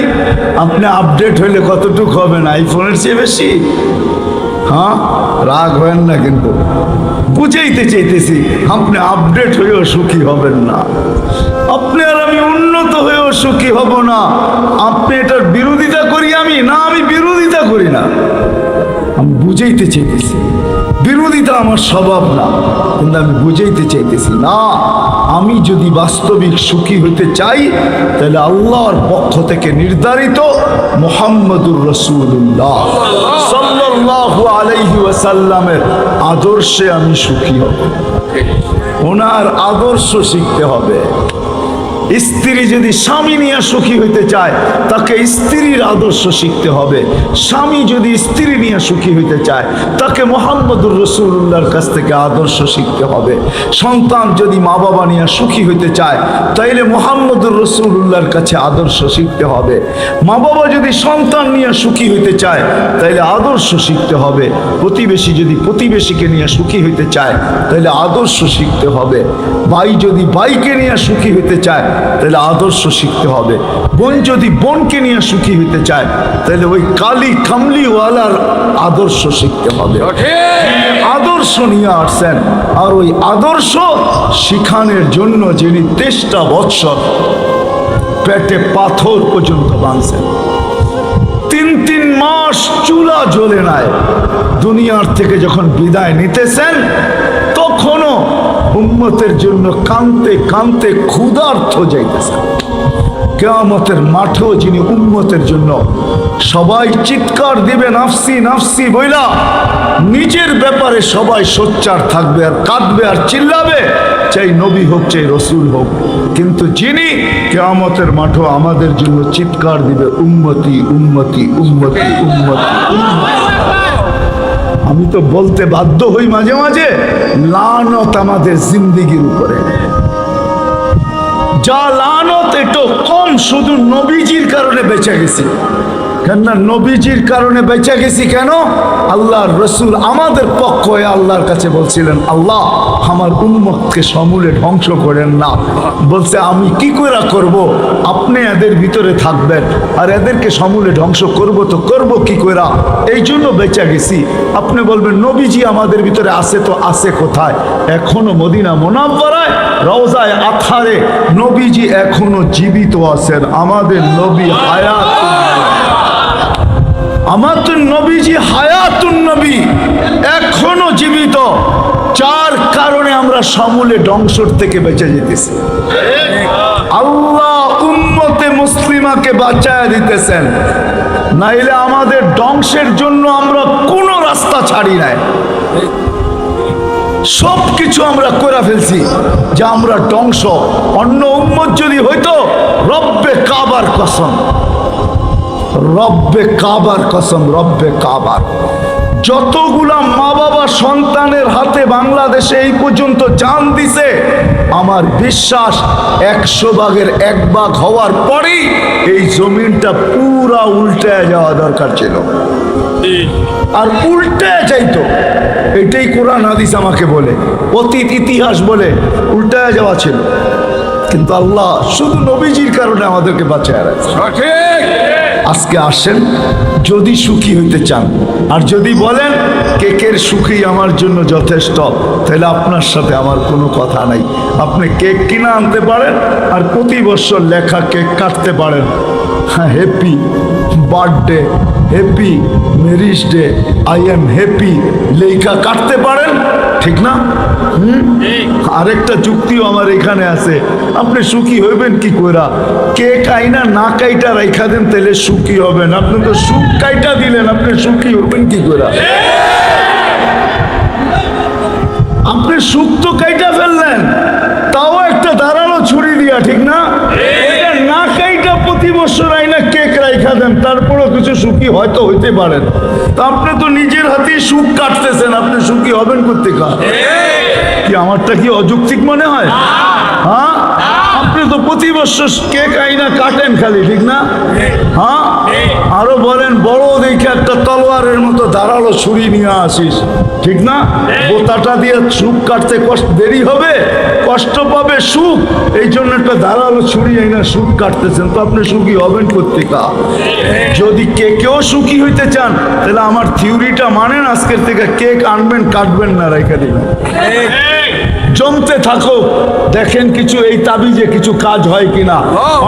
আপনি আপডেট হইলে কতটুকু হবেন? আইফোনের চেয়ে বেশি। হ্যাঁ, রাগ হবেন না, কিন্তু বুঝাইতে চাইতেছি আপনি আপডেট হয়েও সুখী হবেন না, আপনি আর আমি উন্নত হয়েও সুখী হব না। আপনি এটার বিরোধিতা করি আমি না, আমি বিরোধিতা করি না, আমি বুঝাইতে চাইতেছি। বিরোধিতা আমার স্বভাব না, কিন্তু আমি বুঝাইতে চাইতেছি না। আমি যদি বাস্তবিক সুখী হতে চাই, তাহলে আল্লাহর পক্ষ থেকে নির্ধারিত মুহাম্মদুর রাসূলুল্লাহ সাল্লাল্লাহু আলাইহি ওয়াসাল্লামের আদর্শে আমি সুখী হব। ওনার আদর্শ শিখতে হবে। স্ত্রী যদি স্বামী নিয়ে সুখী হইতে চায় তাকে স্ত্রীর আদর্শ শিখতে হবে। স্বামী যদি স্ত্রী নিয়ে সুখী হইতে চায় তাকে মুহাম্মদুর রাসূলুল্লাহর কাছ থেকে আদর্শ শিখতে হবে। সন্তান যদি মা বাবা নিয়ে সুখী হইতে চায় তাইলে মুহাম্মদুর রাসূলুল্লাহর কাছে আদর্শ শিখতে হবে। মা বাবা যদি সন্তান নিয়ে সুখী হইতে চায় তাইলে আদর্শ শিখতে হবে। প্রতিবেশী যদি প্রতিবেশীকে নিয়ে সুখী হইতে চায় তাহলে আদর্শ শিখতে হবে। ভাই যদি ভাইকে নিয়ে সুখী হইতে চায় তাহলে আদর্শ শিখতে হবে। বোন যদি বোনকে নিয়ে সুখী হইতে চায় তাহলে ওই কালি কামলিওয়ালার আদর্শ শিখতে হবে। আদর্শ নিয়ে আসছেন, আর ওই আদর্শ শিখানোর জন্য যিনি 23টা বৎসর পেটে পাথর পর্যন্ত বাঁধছেন, 3 মাস চুলা জ্বলে নাই, দুনিয়ার থেকে যখন বিদায় নিতেছেন তখনও উম্মতের জন্য কাঁদতে কাঁদতে ক্ষুধার্ত যাইতেছেন। কিয়ামতের মাঠেও যিনি উম্মতের জন্য সবাই চিৎকার দিবে নাফসি নাফসি বইলা, নিজের ব্যাপারে সবাই সোচ্চার থাকবে আর কাঁদবে আর চিল্লাবে, চাই নবী হোক চাই রসুল হোক, কিন্তু যিনি কিয়ামতের মাঠেও আমাদের জন্য চিৎকার দিবে উম্মতি উম্মতি উম্মতি উম্মতি। আমি তো বলতে বাধ্য হই মাঝে মাঝে, লানত আমাদের জিন্দেগির উপরে। যা লানত একটু কম, শুধু নবীজির কারণে বেঁচে গেছি। কেননা নবীজির কারণে বেঁচে গেছি কেন? আল্লাহর রসুল আমাদের পক্ষ হয়ে আল্লাহর কাছে বলছিলেন, আল্লাহ আমার উম্মতকে সমূলে ধ্বংস করেন না। বলছে আমি কি করে করব? আপনি এদের ভিতরে থাকবেন আর এদেরকে সমূলে ধ্বংস করব তো করব কি করে? এই জন্য বেঁচে গেছি। আপনি বলবেন নবীজি আমাদের ভিতরে আছে, তো আছে কোথায়? এখনো মদিনা মুনাওয়ারায় রওজায়ে আতহারে নবীজি এখনো জীবিত আছেন। আমাদের নবী হায়াত, আমাদের নবীজি হায়াতুন নবী এখনো জীবিত, যার কারণে আমরা সমূলে ধ্বংসর থেকে বেঁচে যেতেছি। আল্লাহ উম্মতে মুসলিমাকে বাঁচায় দিতেছেন, নাইলে আমাদের ধ্বংসের জন্য আমরা কোনো রাস্তা ছাড়ি নাই। সব কিছু আমরা করে ফেলছি যে আমরা ধ্বংস। অন্য উম্মত যদি হইতো, রব্বে কাবার কসম, রব্বে কাবার কসম, রব্বে কাবার, যতগুলা মা বাবা সন্তানের হাতে বাংলাদেশে এই পর্যন্ত জান দিছে, আমার বিশ্বাস 100 ভাগের 1 ভাগ হওয়ার পরেই এই জমিনটা পুরা উল্টে যাওয়া দরকার ছিল, আর উল্টে যাইতো। এটাই কোরআন হাদিস আমাকে বলে, অতীত ইতিহাস বলে উল্টে যাওয়া ছিল, কিন্তু আল্লাহ শুধু নবীজির কারণে আমাদেরকে বাঁচায় রাখছে। আজকে আসেন যদি সুখী হইতে চান, আর যদি বলেন কেকের সুখী আমার জন্য যথেষ্ট, তাহলে আপনার সাথে আমার কোনো কথা নাই। আপনি কেক কিনে আনতে পারেন আর প্রতি বছর লেখা কেক কাটতে পারেন। হ্যাঁ, happy birthday, happy marriage day, I am happy লেখা কাটতে পারেন, ঠিক না? আরেকটা যুক্তিও আমার এখানে আছে, আপনি সুখী হইবেন কি কইরা? কেক আইনা না কাইটা রাইখা দেন, তাহলে সুখী হবেন। আপনি তো সুখ কাইটা দিলেন, আপনি সুখী হবেন কি কইরা? আপনি সুখ তো কাইটা ফেললেন, তাও একটা ধারালো ছুরি দিয়া, ঠিক না? এটা না কাইটা প্রতি বছর আইনা কেক রাইখা দেন, তারপরও কিছু সুখী হয়তো হইতে পারেন। তা আপনি তো নিজের হাতেই সুখ কাটতেছেন, আপনি সুখী হবেন কোত্থেকে? কি আমারটা কি অযৌক্তিক মনে হয়? হ্যাঁ, আপনি তো প্রতি বছর কেক আইনা কাটেন খালি, ঠিক না? হ্যাঁ, আরো বলেন বড় দেখে একটা তলোয়ারের মতো ধারালো ছুরি নিয়ে আসিস, ঠিক না? বোতাটা দিয়ে সুখ কাটতে দেরি হবে, কষ্ট পাবে সুখ, এই জন্য একটা ধারালো ছুরি আইনা সুখ কাটতেছেন, তো আপনি সুখী হবেন কোত্থেকে? যদি কেকেও সুখী হইতে চান তাহলে আমার থিওরিটা মানেন, আজকের থেকে কেক আনবেন, কাটবেন না, রেখে দিবেন, জমতে থাকো, দেখেন কিছু এই তাবিজে কিছু কাজ হয় কিনা।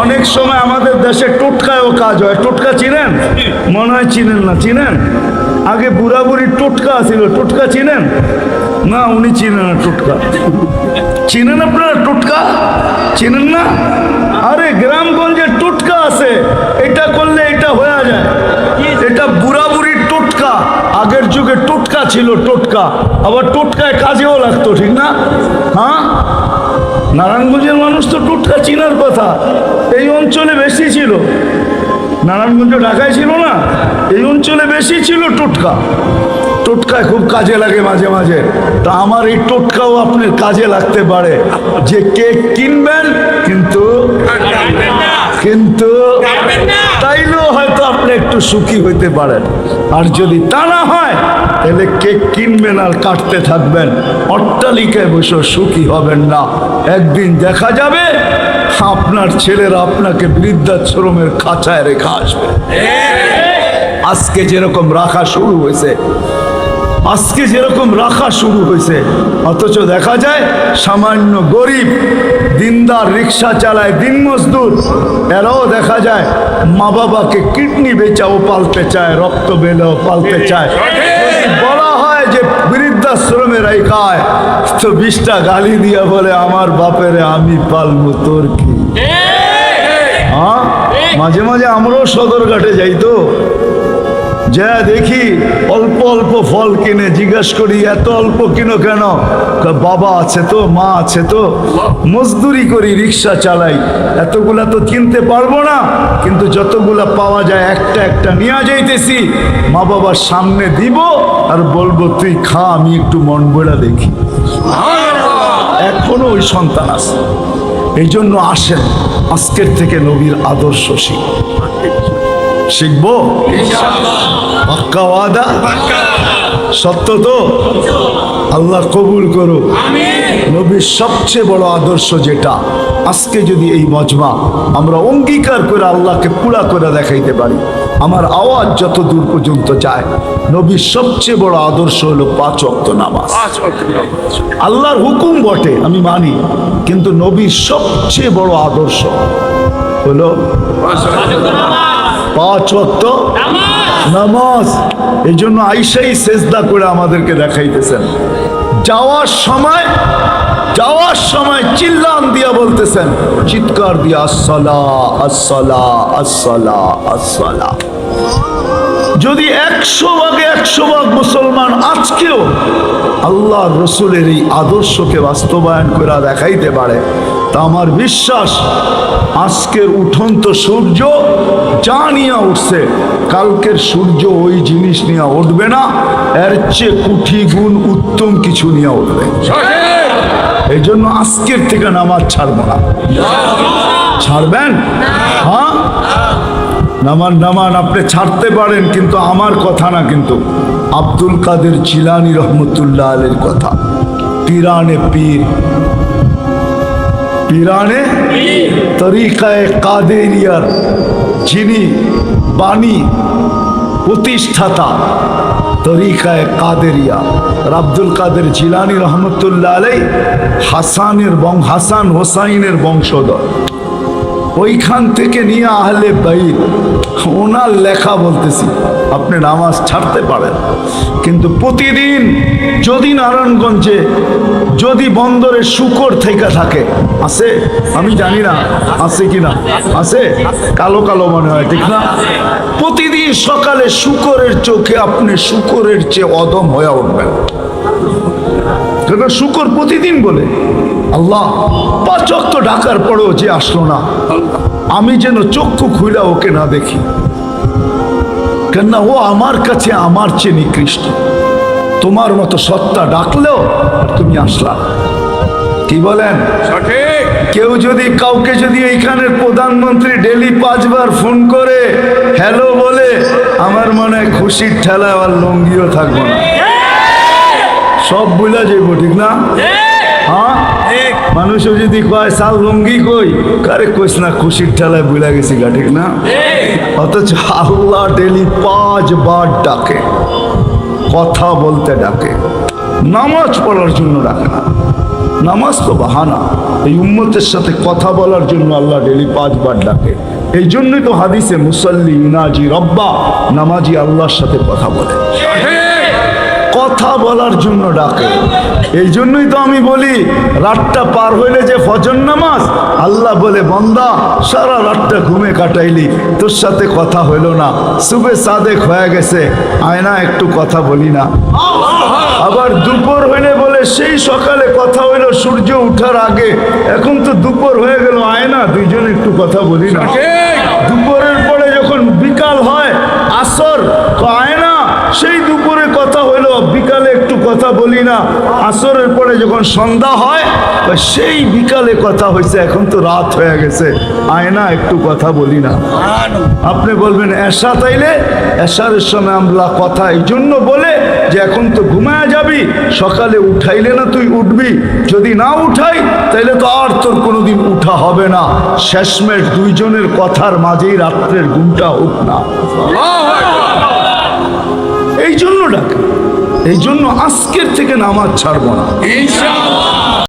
অনেক সময় আমাদের দেশে টোটকায়ও কাজ হয়। টোটকা চিনেন? মনে হয় চিনেন না। চিনেন? আগে বুড়া বুড়ির টোটকা ছিল, টোটকা চিনেন না? উনি চিনেন না টোটকা? চিনেন আপনারা টোটকা? চিনেন না? আরে গ্রামগঞ্জে টোটকা আছে, এটা করলে এটা হয়ে যায়, এটা বুড়া বুড়ির টোটকা। আগের যুগে টোটকা ছিল, টোটকা, আবার টোটকায় কাজেও লাগতো, ঠিক না? হ্যাঁ, নারায়ণগঞ্জের মানুষ তো টুটকা চিনার কথা, এই অঞ্চলে বেশি ছিল। নারায়ণগঞ্জ ঢাকায় ছিল না, এই অঞ্চলে বেশি ছিল টুটকা। টোটকায় খুব কাজে লাগে মাঝে মাঝে। তা আমার এই টোটকাও আপনার কাজে লাগতে পারে, যে কেক কিনবেন কিন্তু তাইলেও হয়তো আপনি একটু সুখী হইতে পারেন। আর যদি তা না হয় তাহলে কেক কিনবেন আর কাটতে থাকবেন, অট্টালিকায় বসে সুখী হবেন না। একদিন দেখা যাবে আপনার ছেলেরা আপনাকে বৃদ্ধাশ্রমের খাঁচায় রেখে আসবে। আজকে যেরকম রাখা শুরু হয়েছে, অথচ দেখা যায় সামান্য গরিব দিনদার রিক্সা চালায়, দিন মজদুর, এরাও দেখা যায় মা বাবাকে কিডনি বেচাও পালতে চায়, রক্ত বেলেও পালতে চায়। বলা হয় যে বৃদ্ধাশ্রমে রাখায় তো 20টা গালি দিয়া বলে আমার বাপেরে আমি পালবো, তোর কি? হ্যাঁ, মাঝে মাঝে আমরাও সদরঘাটে যাই, তো যা দেখি অল্প অল্প ফল কিনে, জিজ্ঞাস করি এত অল্প কিনো কেন? বাবা আছে তো, মা আছে তো, মজদুরি করি, রিক্সা চালাই, এতগুলা তো কিনতে পারবো না, কিন্তু যতগুলা পাওয়া যায় একটা একটা নিয়ে যাইতেছি, মা বাবার সামনে দিব আর বলবো তুই খা, আমি একটু মন বইলা দেখি। এখনো ওই সন্তান আছে। এই জন্য আসেন আজকের থেকে নবীর আদর্শ শিখবো। পাক্কা ওয়াদা, সত্য তো? আল্লাহ কবুল করো। নবীর সবচেয়ে বড় আদর্শ যেটা, আজকে যদি এই মজমা আমরা অঙ্গীকার করে আল্লাহকে পুরা করে দেখাইতে পারি, আমার আওয়াজ যত দূর পর্যন্ত যায়, নবীর সবচেয়ে বড় আদর্শ হলো 5 ওয়াক্ত নামাজ। আল্লাহর হুকুম বটে, আমি মানি, কিন্তু নবীর সবচেয়ে বড় আদর্শ হলো 5 ওয়াক্ত নামাজ। এই জন্য আইসাই সেজদা করে আমাদেরকে দেখাইতেছেন। যাওয়ার সময় চিল্লান দিয়া বলতেছেন, চিৎকার দিয়া আসসালা আসসালা আসসালা আসসালা। যদি 100 ভাগে 100 ভাগ মুসলমান আজকেও আল্লাহর রসুলের এই আদর্শকে বাস্তবায়ন করে দেখাইতে পারে, তা আমার বিশ্বাস আজকের উঠন্ত সূর্য যা নিয়ে উঠছে, কালকের সূর্য ওই জিনিস নিয়ে উঠবে না, এর চেয়ে কোটি গুণ উত্তম কিছু নিয়ে উঠবে। এই জন্য আজকের থেকে নামাজ ছাড়বো না। ছাড়বেন? হ্যাঁ, নামান আপনি ছাড়তে পারেন, কিন্তু আমার কথা না, কিন্তু আব্দুল কাদের জিলানী রহমতুল্লাহ আলাইহির কথা। পীরানে তরিকায়ে কাদেরিয়ার যিনি বাণী প্রতিষ্ঠাতা, তরিকায়ে কাদেরিয়া আব্দুল কাদের জিলানী রহমতুল্লাহ আলাইহি হাসান হোসাইনের বংশধর। ওইখান থেকে নিয়ে আহলে বাইত, ওনার লেখা বলতেছি, আপনি নামাজ ছাড়তে পারেন, কিন্তু প্রতিদিন যদি নারায়ণগঞ্জে যদি বন্দরে শুকর থেকে থাকে, আছে আমি জানি না আছে কিনা, আছে কালো কালো মনে হয়, ঠিক না? প্রতিদিন সকালে শুকরের চোখে আপনি শুকরের চেয়ে অদম হয়ে উঠবেন। শুকর প্রতিদিন বলে আল্লাহ 5 ওয়াক্ত ডাকার পরেও যে আসলো না, আমি যেন চক্ষু খুলে ওকে না দেখি, কেননা ও আমার কাছে আমার চেয়ে নিকৃষ্ট। তোমার মতো সত্তা ডাকলেও তুমি আসলা। কি বলেন? কেউ যদি কাউকে যদি এইখানের প্রধানমন্ত্রী ডেলি 5 বার ফোন করে হ্যালো বলে, আমার মনে হয় খুশির ঠেলায় আর লঙ্গিও থাকবো না, সব বুঝলা যাইব, ঠিক না? হ্যাঁ, মানুষও যদি কয় সাল লঙ্গি কই, কারে কইস না খুশির ঠেলায় বুঝলা গেছি গা, ঠিক না? অথচ আল্লাহ ডেলি 5 বার ডাকে, কথা বলতে ডাকে, নামাজ পড়ার জন্য ডাকে না। নামাজ তো বাহানা, এই উম্মতের সাথে কথা বলার জন্য আল্লাহ ডেলি 5 বার ডাকে। এই জন্যই তো হাদিসে মুসাল্লি ইউনাজি রব্বা, নামাজি আল্লাহর সাথে কথা বলে। কথা বলার জন্য ডাকে। এই জন্যই তো আমি বলি রাতটা পার হইলে যে ফজর নামাজ, আল্লাহ বলে বান্দা সারা রাতটা ঘুমে কাটাইলি, তোর সাথে কথা হইল না, সুবে সাদেক হয়ে গেছে, আয়না একটু কথা বলি না। আবার দুপুর হইলে বলে সেই সকালে কথা হইল সূর্য উঠার আগে, এখন তো দুপুর হয়ে গেল, আয়না দুইজন একটু কথা বলি না। দুপুরের পরে যখন বিকাল হয় আসর, তো আয়না সেই দুপুরে কথা হইল, বিকালে একটু কথা বলি না। আসরের পরে যখন সন্ধ্যা হয়, সেই বিকালে কথা হয়েছে, এখন তো রাত হয়ে গেছে, আয়না একটু কথা বলি না। আপনি বলবেন এশা, তাইলে এশারের সময় আমরা কথা এই জন্য বলে যে এখন তো ঘুমায় যাবি, সকালে উঠাইলে না তুই উঠবি, যদি না উঠাই তাইলে তো আর তোর কোনোদিন উঠা হবে না। শেষমেশ দুইজনের কথার মাঝেই রাত্রের ঘুমটা হোক না। এই জন্য ডাকে, এই জন্য আজকের থেকে নামাজ ছাড়বো না ইনশাআল্লাহ।